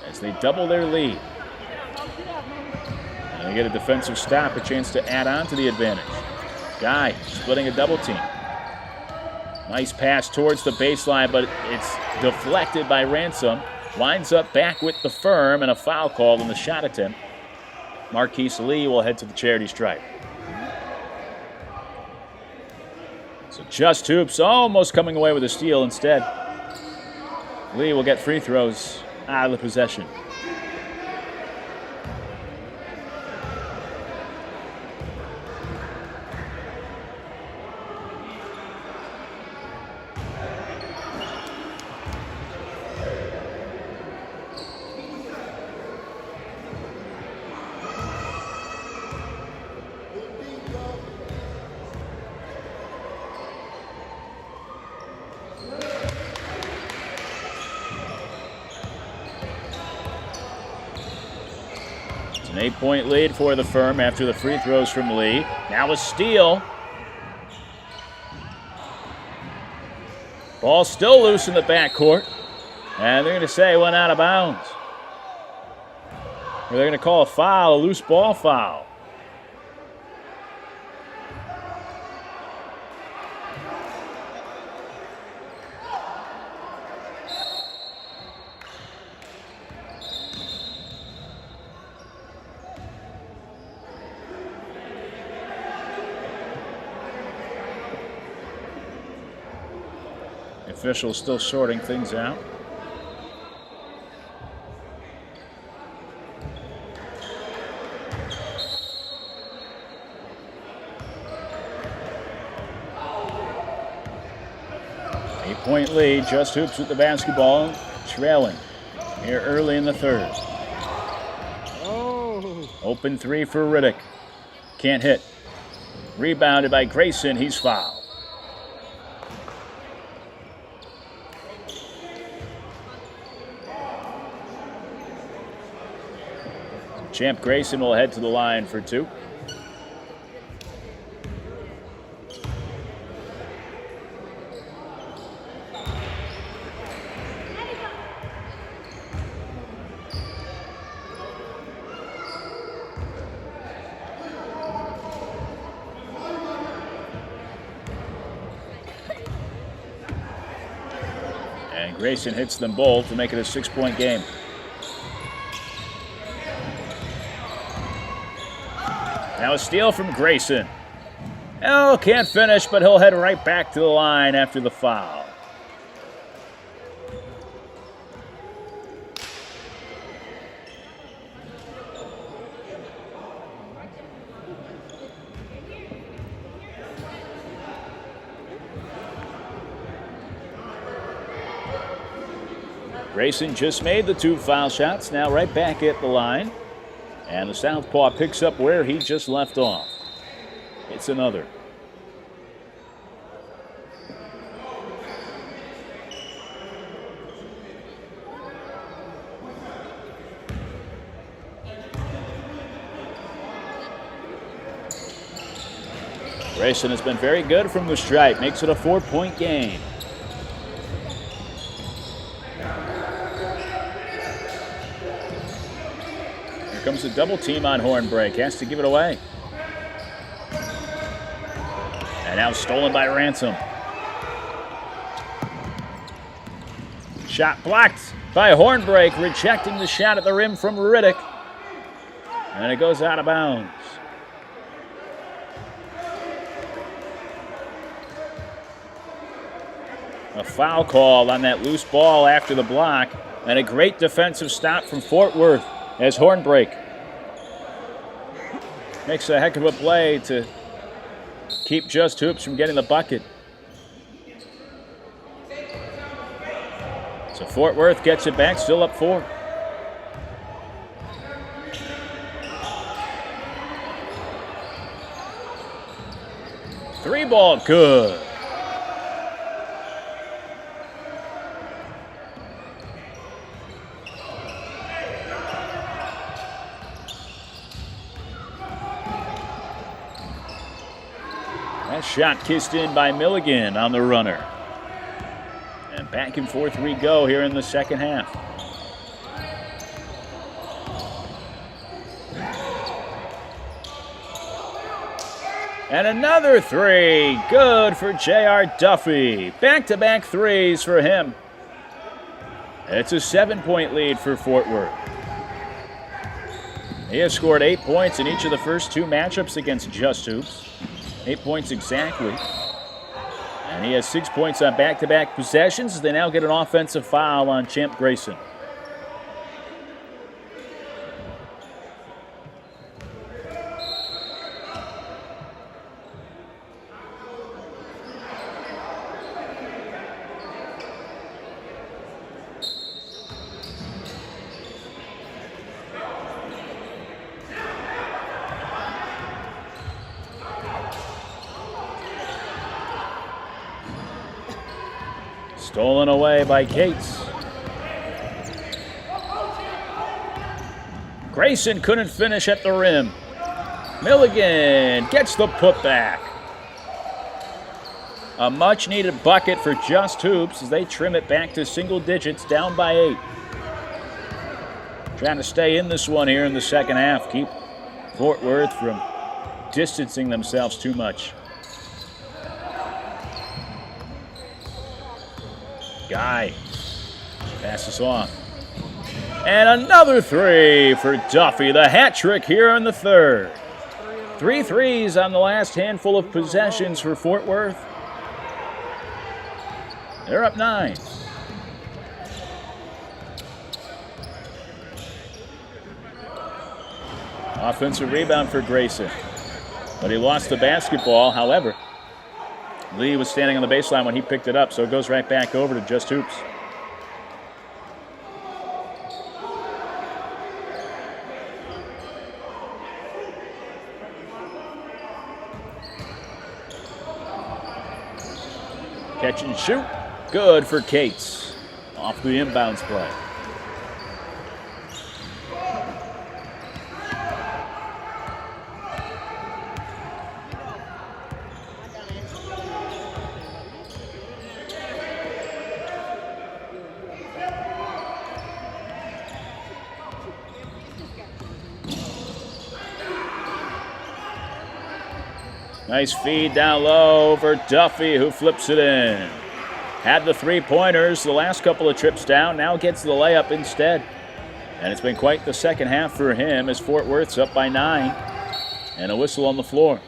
as they double their lead. And they get a defensive stop, a chance to add on to the advantage. Guy splitting a double team. Nice pass towards the baseline, but it's deflected by Ransom. Winds up back with the F.I.R.M. and a foul called on the shot attempt. Marquise Lee will head to the charity stripe. So Just Hoops almost coming away with a steal instead. Lee will get free throws out of the possession. An 8-point lead for the F.I.R.M. after the free throws from Lee. Now a steal. Ball still loose in the backcourt. And they're going to say it went out of bounds. Or they're going to call a foul, a loose ball foul. Officials still sorting things out. Eight-point lead, Just Hoops with the basketball, trailing here early in the third. Open three for Riddick. Can't hit. Rebounded by Grayson, he's fouled. Champ Grayson will head to the line for two. And Grayson hits them both to make it a 6-point game. Now a steal from Grayson. Oh, can't finish, but he'll head right back to the line after the foul. Grayson just made the 2 foul shots, now right back at the line. And the southpaw picks up where he just left off. It's another. Grayson has been very good from the stripe. Makes it a 4-point game. Here comes a double team on Hornbreak. Has to give it away. And now stolen by Ransom. Shot blocked by Hornbreak, rejecting the shot at the rim from Riddick. And it goes out of bounds. A foul call on that loose ball after the block. And a great defensive stop from Fort Worth as Hornbreak makes a heck of a play to keep Just Hoops from getting the bucket. So Fort Worth gets it back, still up 4. Three ball, good. That shot kissed in by Milligan on the runner. And back and forth we go here in the second half. And another 3. Good for J.R. Duffy. Back-to-back 3s for him. It's a 7-point lead for Fort Worth. He has scored 8 points in each of the first 2 matchups against Just Hoops. 8 points exactly. And he has 6 points on back-to-back possessions as they now get an offensive foul on Champ Grayson. Stolen away by Cates. Grayson couldn't finish at the rim. Milligan gets the putback. A much-needed bucket for Just Hoops as they trim it back to single digits, down by 8. Trying to stay in this one here in the second half. Keep Fort Worth from distancing themselves too much. Guy passes off. And another 3 for Duffy. The hat trick here in the third. 3 threes on the last handful of possessions for Fort Worth. They're up 9. Offensive rebound for Grayson. But he lost the basketball. However, Lee was standing on the baseline when he picked it up, so it goes right back over to Just Hoops. Catch and shoot. Good for Cates. Off the inbounds play. Nice feed down low for Duffy, who flips it in. Had the 3-pointers the last couple of trips down, now gets the layup instead. And it's been quite the second half for him as Fort Worth's up by 9. And a whistle on the floor.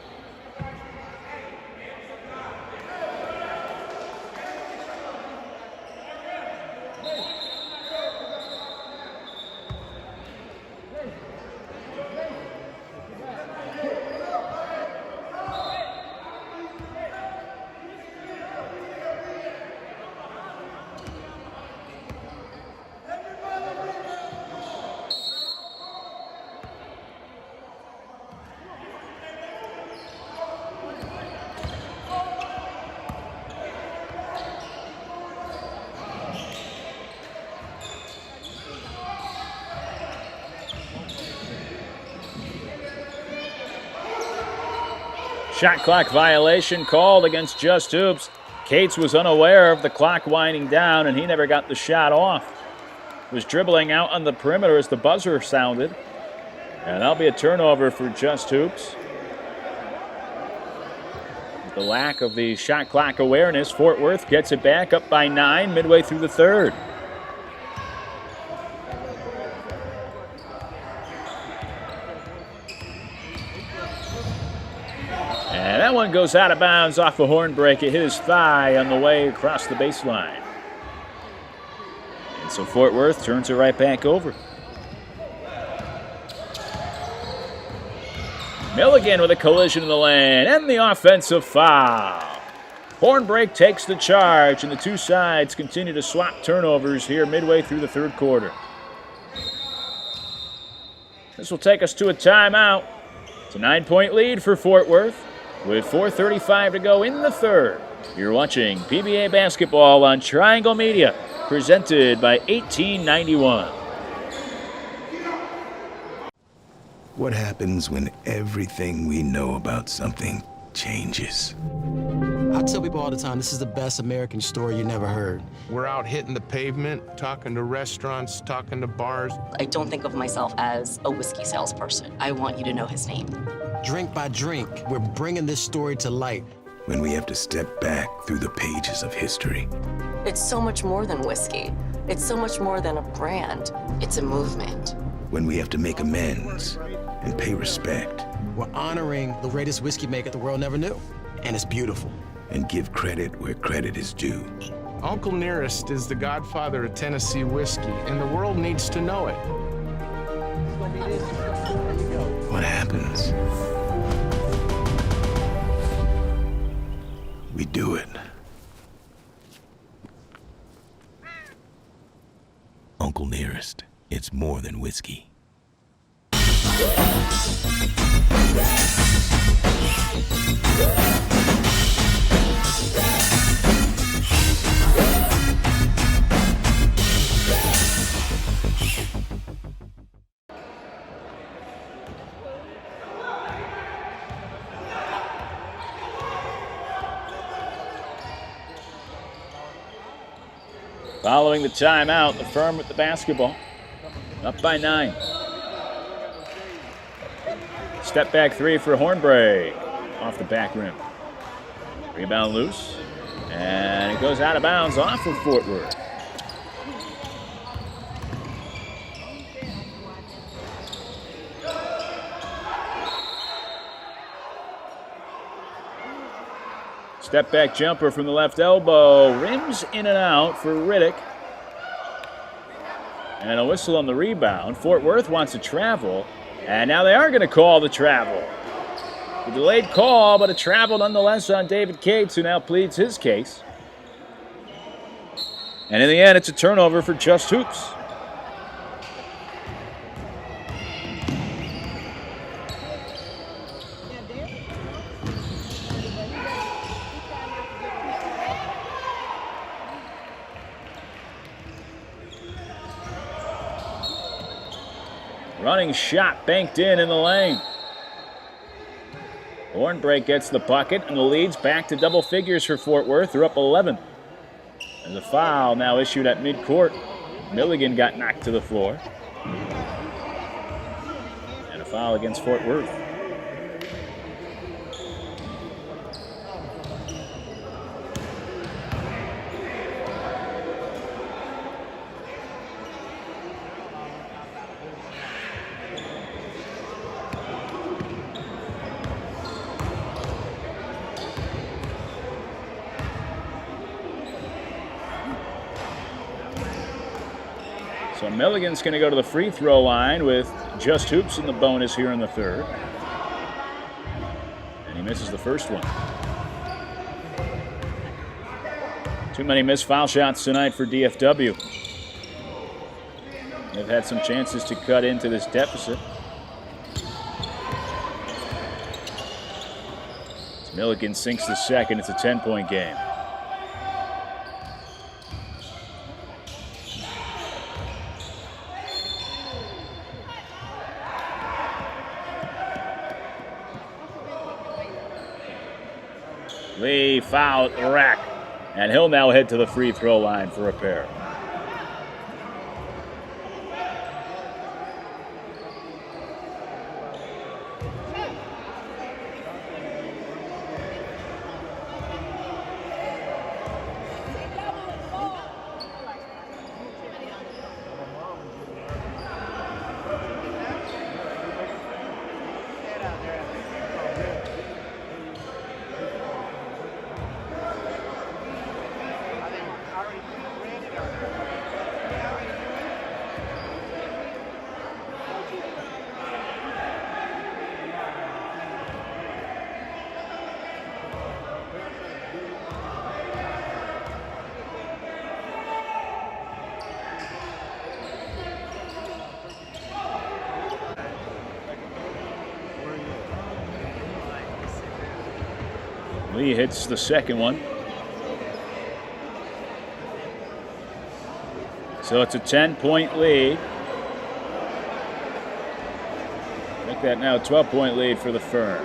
Shot clock violation called against Just Hoops. Cates was unaware of the clock winding down, and he never got the shot off. Was dribbling out on the perimeter as the buzzer sounded. And that'll be a turnover for Just Hoops. The lack of the shot clock awareness, Fort Worth gets it back up by 9 midway through the third. And that one goes out of bounds off a horn break. It hit his thigh on the way across the baseline. And so Fort Worth turns it right back over. Milligan with a collision in the lane and the offensive foul. Hornbrake takes the charge, and the two sides continue to swap turnovers here midway through the third quarter. This will take us to a timeout. It's a 9-point lead for Fort Worth with 4:35 to go in the third. You're watching PBA basketball on Triangle Media, presented by 1891. What happens when everything we know about something changes? I tell people all the time, this is the best American story you never heard. We're out hitting the pavement, talking to restaurants, talking to bars. I don't think of myself as a whiskey salesperson. I want you to know his name. Drink by drink, we're bringing this story to light. When we have to step back through the pages of history. It's so much more than whiskey. It's so much more than a brand. It's a movement. When we have to make amends and pay respect. We're honoring the greatest whiskey maker the world never knew, and it's beautiful. And give credit where credit is due. Uncle Nearest is the godfather of Tennessee whiskey, and the world needs to know it. What happens? We do it. Uncle Nearest, it's more than whiskey. Following the timeout, the F.I.R.M with the basketball. Up by 9. Step back three for Hornbrake. Off the back rim. Rebound loose. And it goes out of bounds off of Fort Worth. Step back jumper from the left elbow. Rims in and out for Riddick. And a whistle on the rebound. Fort Worth wants to travel. And now they are going to call the travel. A delayed call, but a travel nonetheless on David Cates, who now pleads his case. And in the end, it's a turnover for Just Hoops. Running shot banked in the lane. Hornbrake gets the bucket, and the lead's back to double figures for Fort Worth. They're up 11. There's a foul now issued at midcourt. Milligan got knocked to the floor. And a foul against Fort Worth. So Milligan's going to go to the free throw line with Just Hoops in the bonus here in the third. And he misses the first one. Too many missed foul shots tonight for DFW. They've had some chances to cut into this deficit. As Milligan sinks the second, it's a 10-point game. Lee fouled the rack, and he'll now head to the free throw line for a pair. Lee hits the second one. So it's a 10-point lead. Make that now a 12-point lead for the Firm.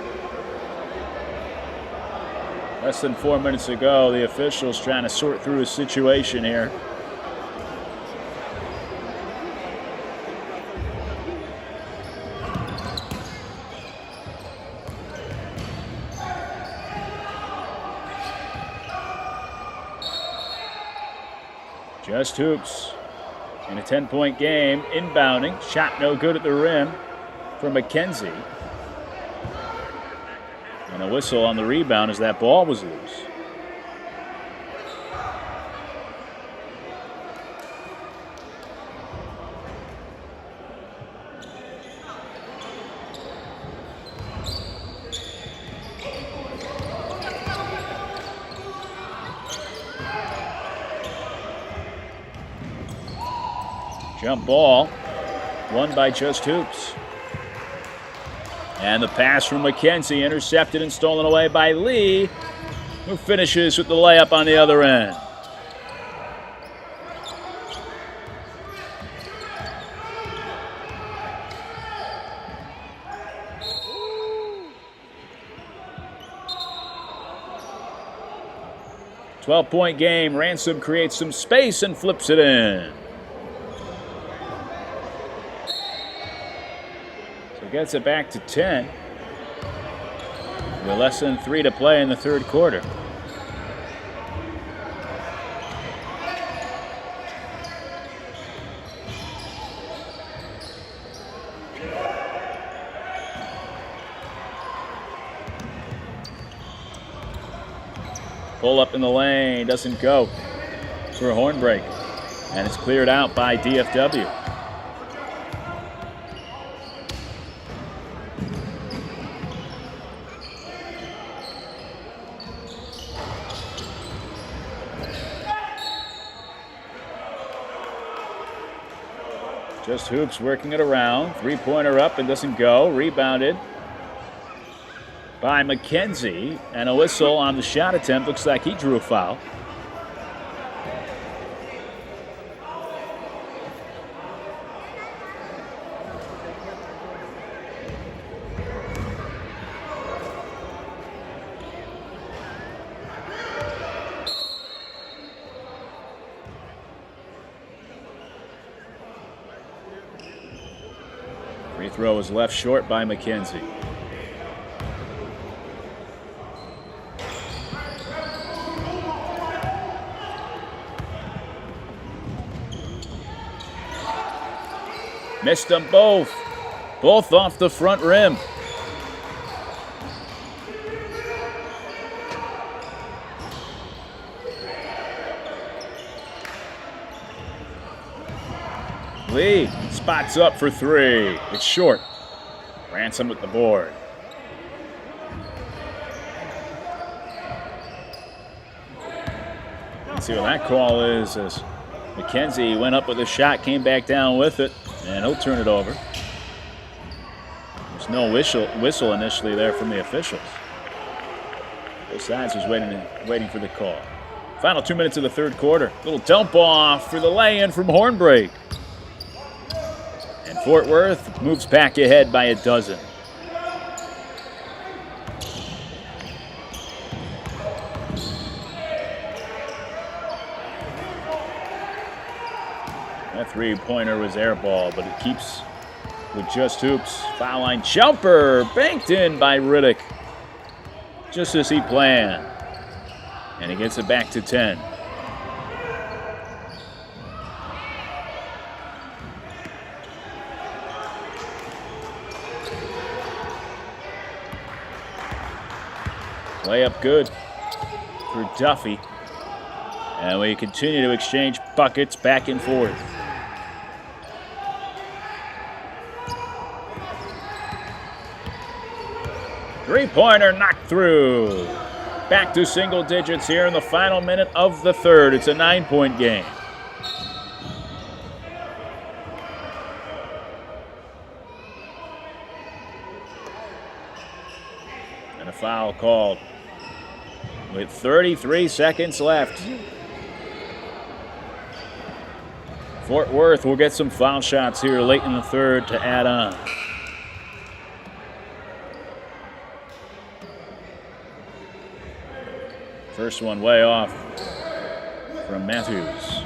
Less than 4 minutes ago, the officials trying to sort through a situation here. Just hoops in a 10-point game, inbounding. Shot no good at the rim for McKenzie. And a whistle on the rebound as that ball was loose. Jump ball, won by Just Hoops. And the pass from McKenzie, intercepted and stolen away by Lee, who finishes with the layup on the other end. "12-point game. Ransom creates some space and flips it in. Gets it back to 10. With less than 3 to play in the third quarter. Pull up in the lane, doesn't go for a horn break. And it's cleared out by DFW. Just Hoops working it around. Three-pointer up and doesn't go. Rebounded by McKenzie. And a whistle on the shot attempt. Looks like he drew a foul. Free throw was left short by McKenzie. Missed them both. Both off the front rim. Lee spots up for three. It's short. Ransom with the board. Let's see what that call is as McKenzie went up with a shot, came back down with it, and he'll turn it over. There's no whistle initially there from the officials. Both sides was waiting for the call. Final 2 minutes of the third quarter. Little dump off for the lay-in from Hornbrake. And Fort Worth moves back ahead by a dozen. That three-pointer was airball, but it keeps with Just Hoops. Foul line jumper banked in by Riddick, just as he planned. And he gets it back to 10. Layup good for Duffy. And we continue to exchange buckets back and forth. Three-pointer knocked through. Back to single digits here in the final minute of the third. It's a 9-point game. And a foul called with 33 seconds left. Fort Worth will get some foul shots here late in the third to add on. First one way off from Matthews.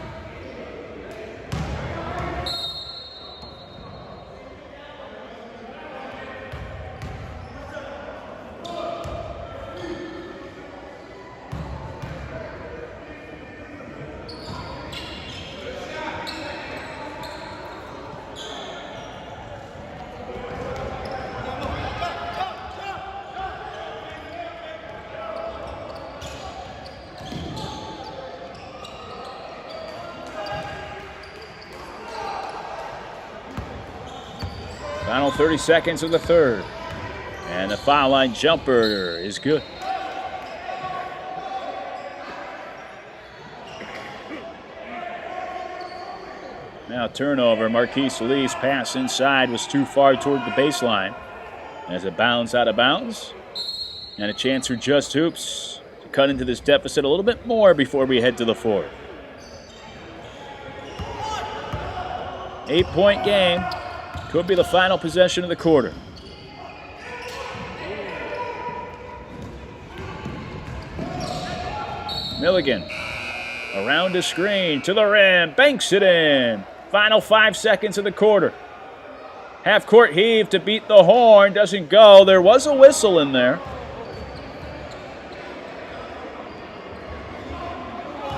Final 30 seconds of the third. And the foul line jumper is good. Now turnover. Marquise Lee's pass inside was too far toward the baseline. As it bounds out of bounds. And a chance for Just Hoops to cut into this deficit a little bit more before we head to the fourth. 8-point game. Could be the final possession of the quarter. Milligan around the screen to the rim, banks it in. Final 5 seconds of the quarter. Half-court heave to beat the horn, doesn't go. There was a whistle in there.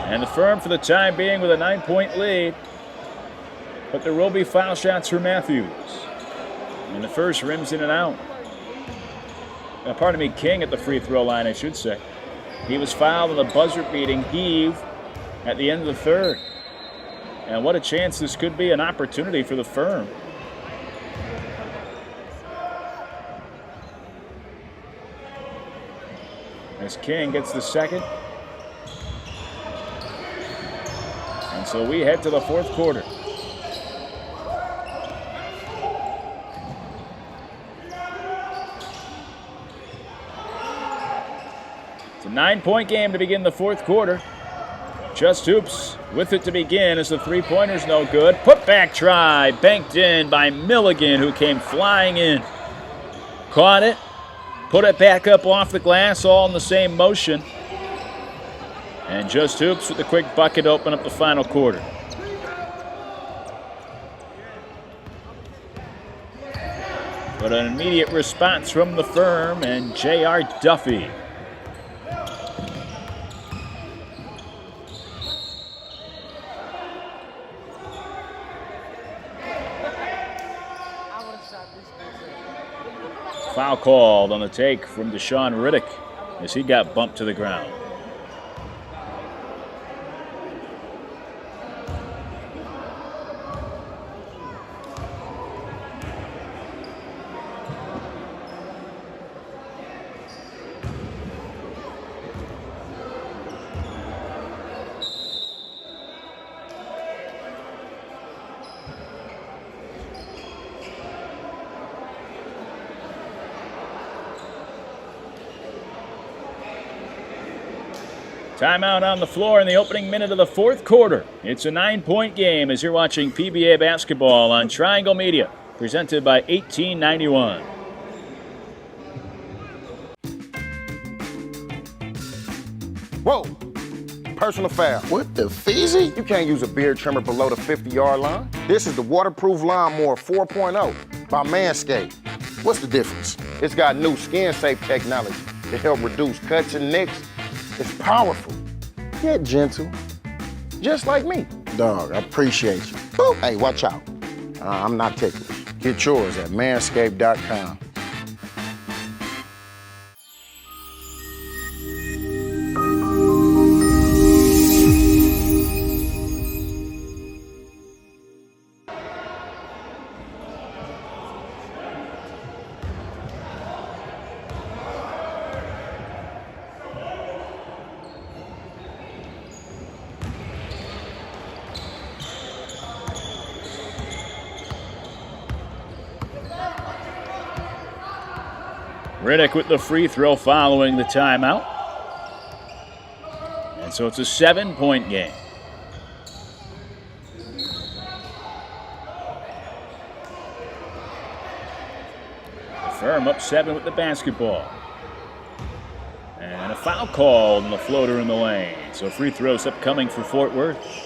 And the Firm for the time being with a 9-point lead. But there will be foul shots for Matthews. And the first rims in and out. King at the free throw line, I should say. He was fouled on the buzzer-beating heave at the end of the third. And what a chance this could be, an opportunity for the Firm. As King gets the second. And so we head to the fourth quarter. It's a 9-point game to begin the fourth quarter. Just Hoops with it to begin as the three-pointer's no good. Put back try, banked in by Milligan, who came flying in. Caught it, put it back up off the glass, all in the same motion. And Just Hoops with a quick bucket to open up the final quarter. But an immediate response from the Firm and J.R. Duffy. Foul called on the take from Deshaun Riddick as he got bumped to the ground. Timeout on the floor in the opening minute of the fourth quarter. It's a 9-point game as you're watching PBA basketball on Triangle Media, presented by 1891. Whoa, personal foul. What the feezy? You can't use a beard trimmer below the 50-yard line. This is the waterproof lawnmower 4.0 by Manscaped. What's the difference? It's got new skin-safe technology to help reduce cuts and nicks. It's powerful, yet gentle, just like me. Dog, I appreciate you. Boop. Hey, watch out. I'm not ticklish. Get yours at manscaped.com. Riddick with the free throw following the timeout. so it's a 7-point game. F.I.R.M up 7 with the basketball. And a foul called on the floater in the lane. So free throws upcoming for Fort Worth.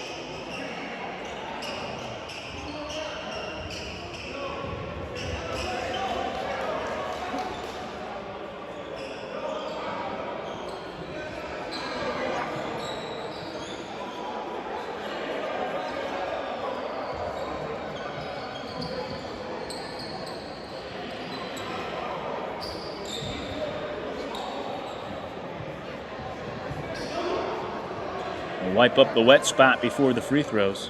Wipe up the wet spot before the free throws.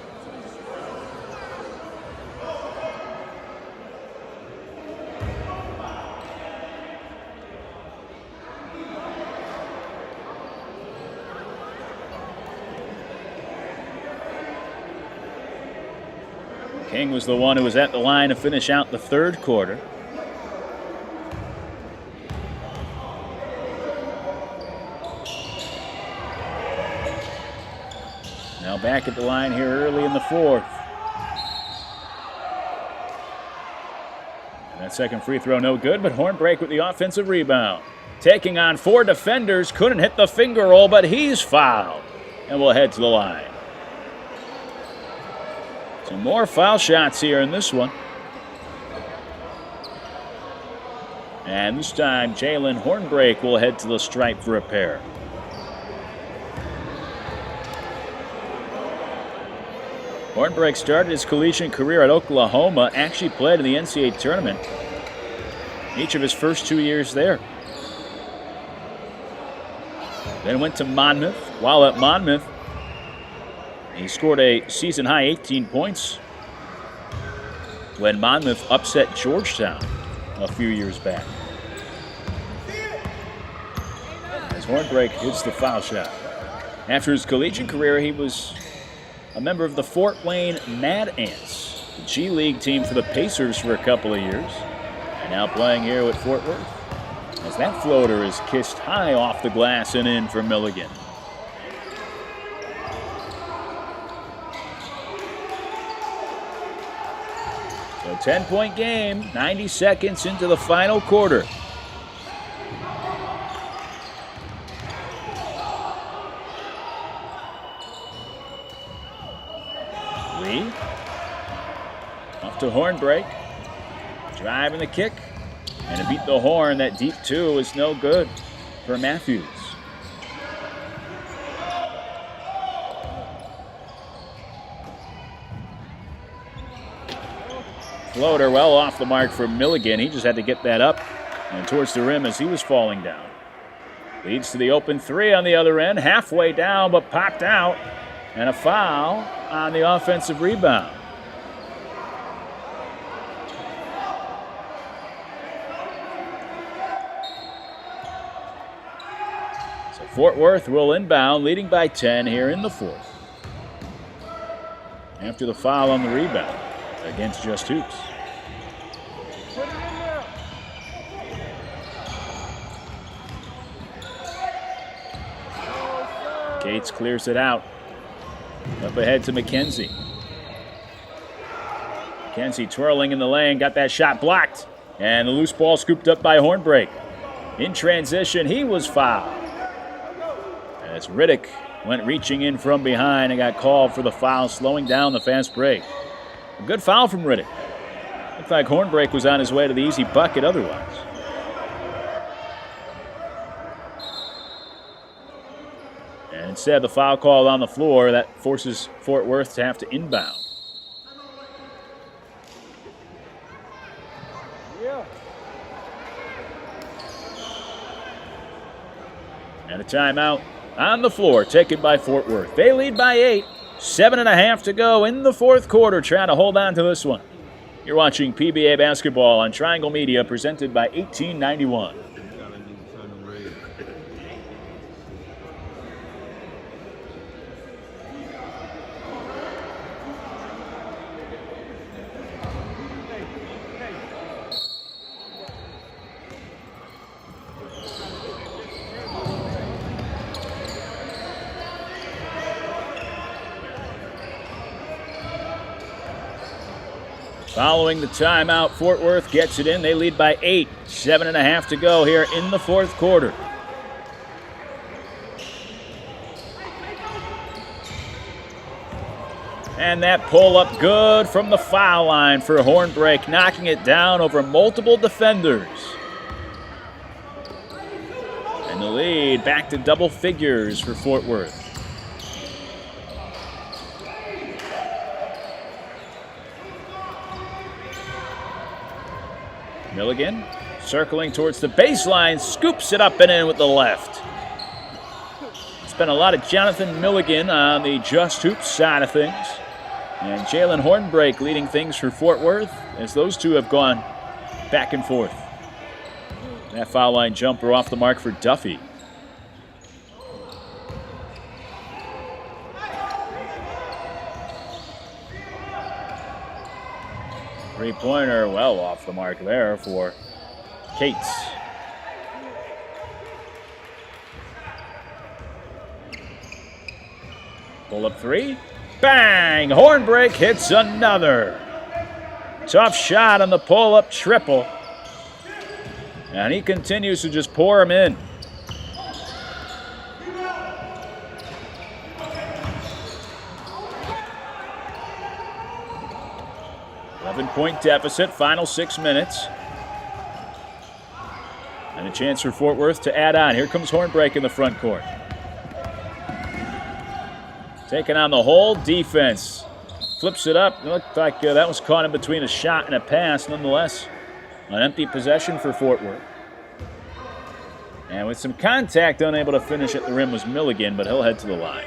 King was the one who was at the line to finish out the third quarter. Now back at the line here early in the fourth. And that second free throw no good, but Hornbreak with the offensive rebound. Taking on 4 defenders, couldn't hit the finger roll, but he's fouled. And we'll head to the line. Some more foul shots here in this one. And this time, Jalen Hornbreak will head to the stripe for a pair. Hornbreak started his collegiate career at Oklahoma, actually played in the NCAA tournament each of his first 2 years there. Then went to Monmouth. While at Monmouth, he scored a season-high 18 points when Monmouth upset Georgetown a few years back. As Hornbreak hits the foul shot. After his collegiate career, he was a member of the Fort Wayne Mad Ants, the G League team for the Pacers for a couple of years, and now playing here with Fort Worth. As that floater is kissed high off the glass and in for Milligan. So 10-point game, 90 seconds into the final quarter. Off to Hornbreak. Driving the kick. And to beat the horn, that deep 2 is no good for Matthews. Floater well off the mark for Milligan. He just had to get that up and towards the rim as he was falling down. Leads to the open 3 on the other end. Halfway down, but popped out. And a foul on the offensive rebound. So Fort Worth will inbound, leading by 10 here in the fourth. After the foul on the rebound against Just Hoops. Gates clears it out. Up ahead to McKenzie. McKenzie twirling in the lane, got that shot blocked. And the loose ball scooped up by Hornbreak. In transition, he was fouled. As Riddick went reaching in from behind and got called for the foul, slowing down the fast break. A good foul from Riddick. Looked like Hornbreak was on his way to the easy bucket otherwise. And instead, the foul call on the floor, that forces Fort Worth to have to inbound. And a timeout on the floor taken by Fort Worth. They lead by 8. 7.5 to go in the fourth quarter, trying to hold on to this one. You're watching PBA basketball on Triangle Media, presented by 1891. Following the timeout, Fort Worth gets it in. They lead by 8. 7.5 to go here in the fourth quarter. And that pull-up good from the foul line for Hornbrake, knocking it down over multiple defenders. And the lead back to double figures for Fort Worth. Milligan circling towards the baseline, scoops it up and in with the left. It's been a lot of Jonathan Milligan on the Just Hoops side of things. And Jalen Hornbrake leading things for Fort Worth as those two have gone back and forth. That foul line jumper off the mark for Duffy. Three-pointer well off the mark there for Cates. Pull up three. Bang! Hornbrake hits another. Tough shot on the pull-up triple. And he continues to just pour them in. Point deficit, final 6 minutes. And a chance for Fort Worth to add on. Here comes Hornbrake in the front court. Taking on the whole defense. Flips it up. It looked like that was caught in between a shot and a pass. Nonetheless, an empty possession for Fort Worth. And with some contact, unable to finish at the rim was Milligan, but he'll head to the line.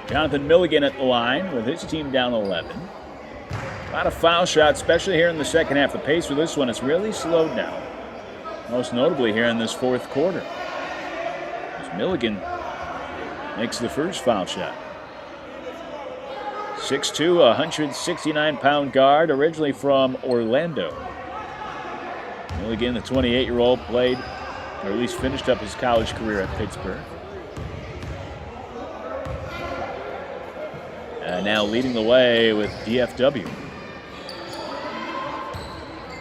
Jonathan Milligan at the line with his team down 11. A lot of foul shots, especially here in the second half. The pace for this one has really slowed down, most notably here in this fourth quarter, as Milligan makes the first foul shot. 6'2", 169-pound guard, originally from Orlando. Milligan, the 28-year-old, played, or at least finished up his college career at Pittsburgh. Now leading the way with DFW.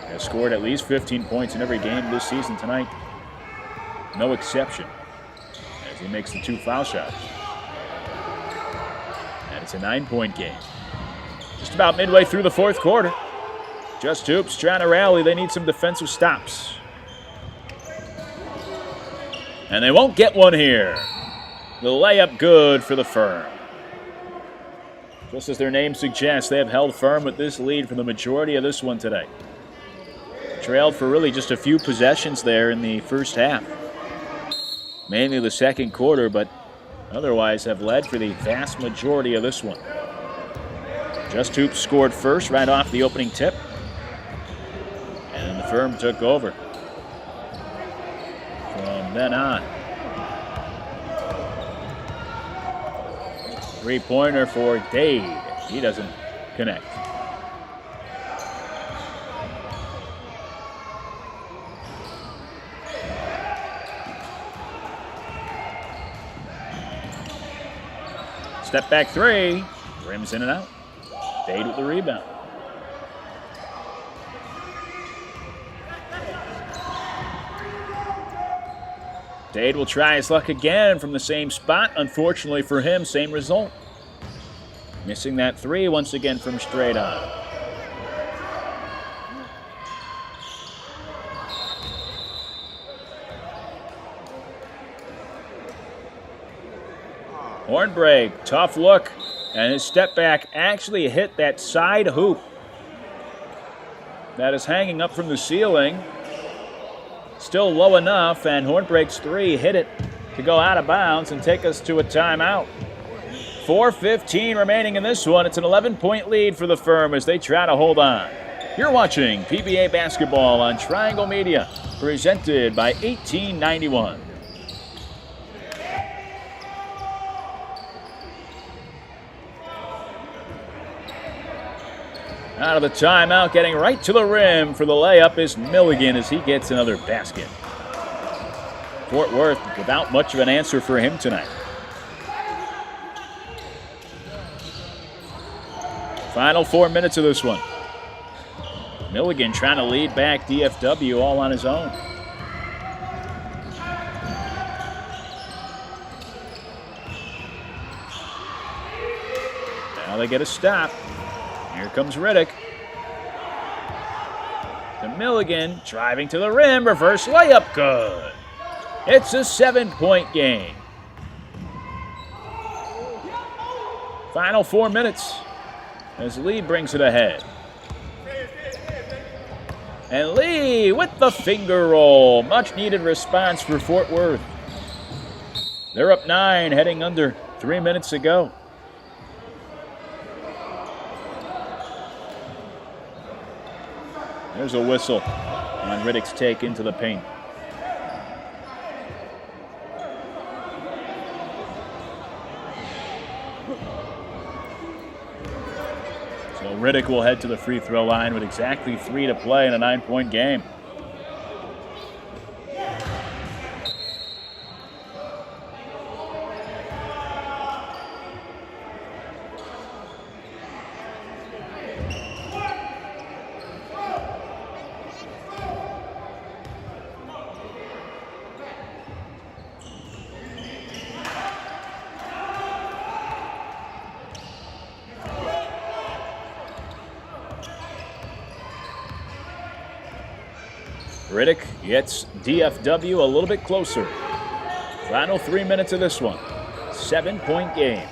Has scored at least 15 points in every game this season tonight. No exception as he makes the 2 foul shots. And it's a 9-point game. Just about midway through the fourth quarter. Just Hoops trying to rally. They need some defensive stops. And they won't get one here. The layup good for the Firm. Just as their name suggests, they have held firm with this lead for the majority of this one today. Trailed for really just a few possessions there in the first half. Mainly the second quarter, but otherwise have led for the vast majority of this one. Just Hoops scored first right off the opening tip. And the Firm took over from then on. Three-pointer for Dade. He doesn't connect. Step back three. Rims in and out. Dade with the rebound. Dade will try his luck again from the same spot. Unfortunately for him, same result. Missing that three once again from straight on. Hornbrake, tough look, and his step back actually hit that side hoop that is hanging up from the ceiling. Still low enough, and Hornbrake's three hit it to go out of bounds and take us to a timeout. 4:15 remaining in this one. It's an 11-point lead for the Firm as they try to hold on. You're watching PBA basketball on Triangle Media, presented by 1891. Out of the timeout, getting right to the rim for the layup is Milligan as he gets another basket. Fort Worth without much of an answer for him tonight. Final 4 minutes of this one. Milligan trying to lead back DFW all on his own. Now they get a stop. Here comes Riddick. To Milligan, driving to the rim, reverse layup, good. It's a 7-point game. Final 4 minutes as Lee brings it ahead. And Lee with the finger roll. Much needed response for Fort Worth. They're up 9, heading under 3 minutes to go. There's a whistle on Riddick's take into the paint. So Riddick will head to the free throw line with exactly 3 to play in a 9-point game. Riddick gets DFW a little bit closer. Final 3 minutes of this one. 7-point game.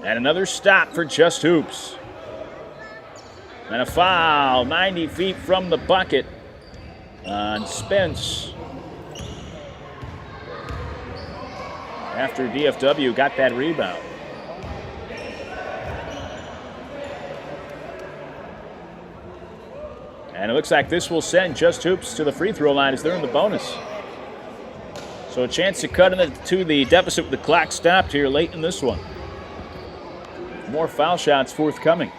And another stop for Just Hoops. And a foul 90 feet from the bucket on Spence. After DFW got that rebound. And it looks like this will send Just Hoops to the free throw line as they're in the bonus. So a chance to cut into the deficit with the clock stopped here late in this one. More foul shots forthcoming.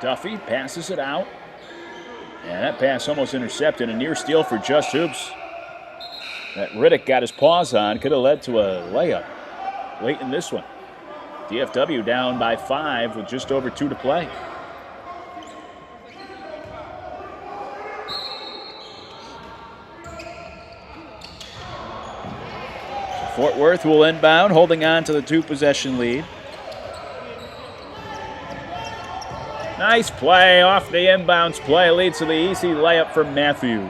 Duffy passes it out. And that pass almost intercepted. A near steal for Just Hoops. That Riddick got his paws on. Could have led to a layup late in this one. DFW down by 5 with just over 2 to play. Fort Worth will inbound, holding on to the 2-possession lead. Nice play off the inbounds play. Leads to the easy layup from Matthews.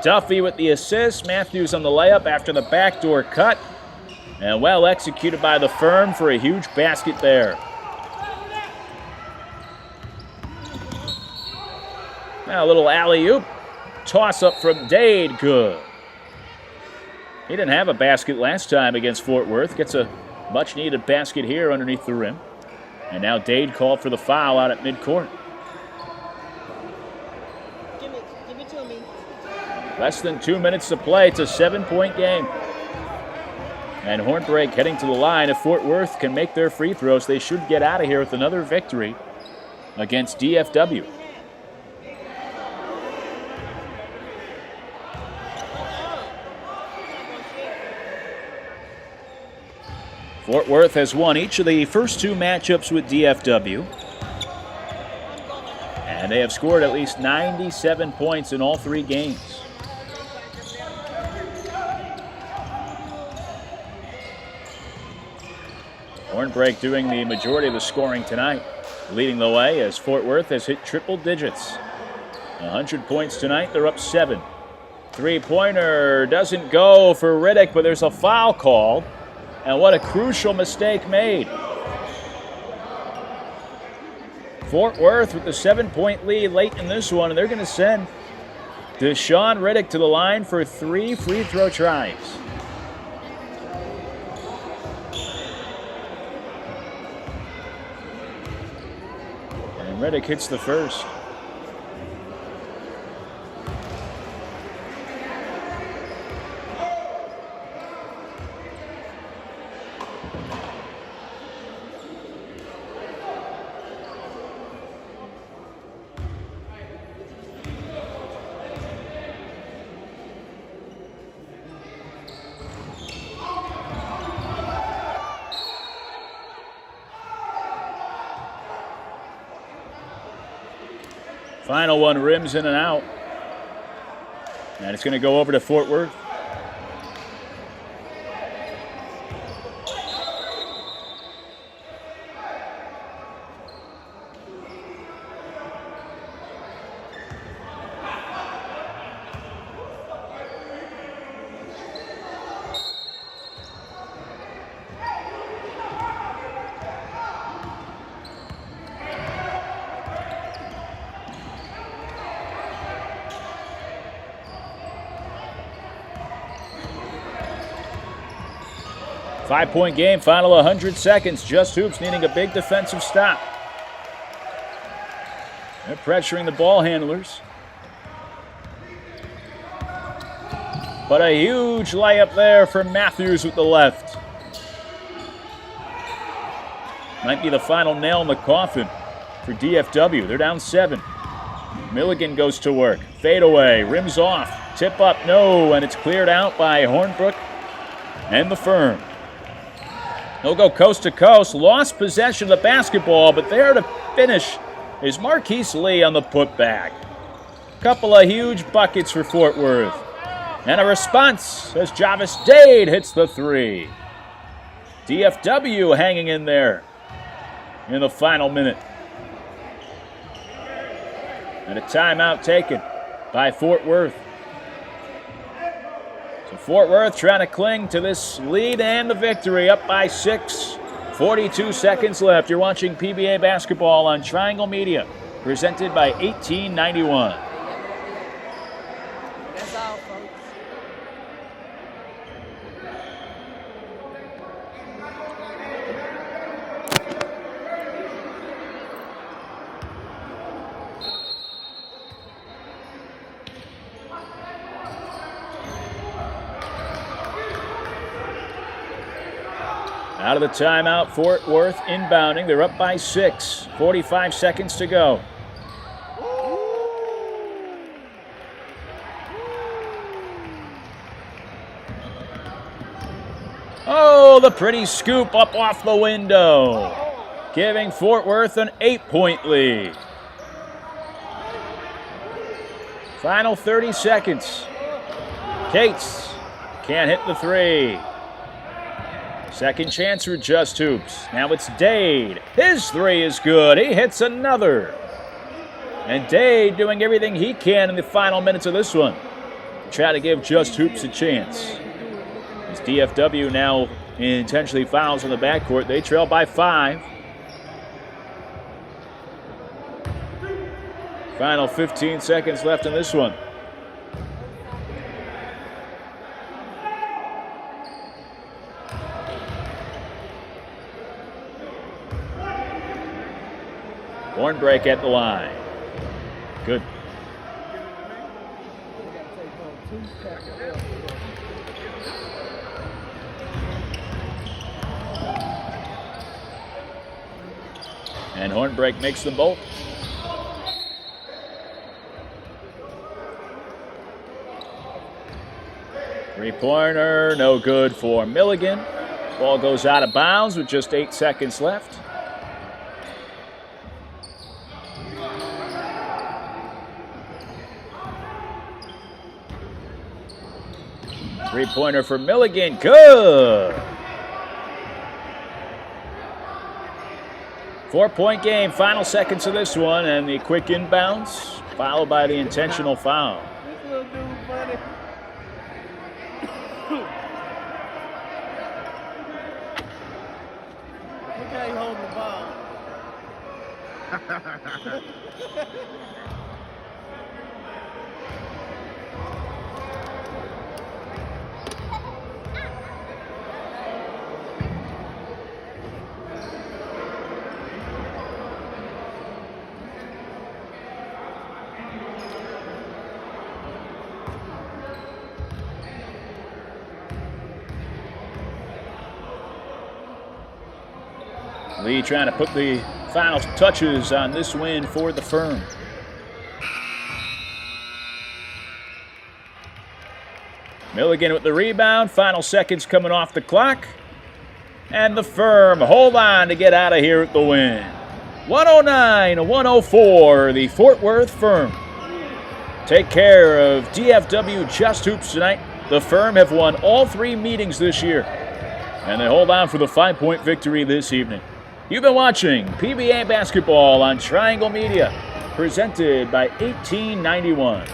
Duffy with the assist. Matthews on the layup after the backdoor cut. And well executed by the F.I.R.M for a huge basket there. Now a little alley-oop. Toss up from Dade. Good. He didn't have a basket last time against Fort Worth. Gets a much-needed basket here underneath the rim. And now Dade called for the foul out at midcourt. Give it to me. Less than 2 minutes to play. It's a 7-point game. And Hornbrake heading to the line. If Fort Worth can make their free throws, they should get out of here with another victory against DFW. Fort Worth has won each of the first 2 matchups with DFW. And they have scored at least 97 points in all 3 games. Hornbeck doing the majority of the scoring tonight, leading the way as Fort Worth has hit triple digits. 100 points tonight, they're up 7. Three-pointer doesn't go for Riddick, but there's a foul called. And what a crucial mistake made. Fort Worth with the 7-point lead late in this one, and they're going to send Deshaun Riddick to the line for 3 free throw tries. And Riddick hits the first. Final one rims in and out. And it's going to go over to Fort Worth. Five-point game, final 100 seconds. Just Hoops needing a big defensive stop. They're pressuring the ball handlers. But a huge layup there from Matthews with the left. Might be the final nail in the coffin for DFW. They're down 7. Milligan goes to work. Fade away, rims off, tip up, no, and it's cleared out by Hornbrook and the F.I.R.M. He'll go coast to coast, lost possession of the basketball, but there to finish is Marquise Lee on the putback. Couple of huge buckets for Fort Worth. And a response as Jarvis Dade hits the 3. DFW hanging in there in the final minute. And a timeout taken by Fort Worth. So Fort Worth trying to cling to this lead and the victory, up by 6. 42 seconds left. You're watching PBA basketball on Triangle Media, presented by 1891. That's all, folks. Out of the timeout, Fort Worth inbounding. They're up by 6. 45 seconds to go. Oh, the pretty scoop up off the window, giving Fort Worth an 8-point lead. Final 30 seconds. Cates can't hit the 3. Second chance for Just Hoops. Now it's Dade. His 3 is good. He hits another. And Dade doing everything he can in the final minutes of this one to try to give Just Hoops a chance. As DFW now intentionally fouls on the backcourt, they trail by 5. Final 15 seconds left in this one. Hornbreak at the line. Good. And Hornbreak makes them both. Three-pointer, no good for Milligan. Ball goes out of bounds with just 8 seconds left. Three-pointer for Milligan, good. 4-point game, final seconds of this one, and the quick inbounds, followed by the intentional foul. This little dude funny. Look how he holding the ball. Lee trying to put the final touches on this win for the Firm. Milligan with the rebound. Final seconds coming off the clock. And the Firm hold on to get out of here with the win. 109-104, the Fort Worth Firm take care of DFW Just Hoops tonight. The Firm have won all 3 meetings this year, and they hold on for the 5-point victory this evening. You've been watching PBA basketball on Triangle Media, presented by 1891.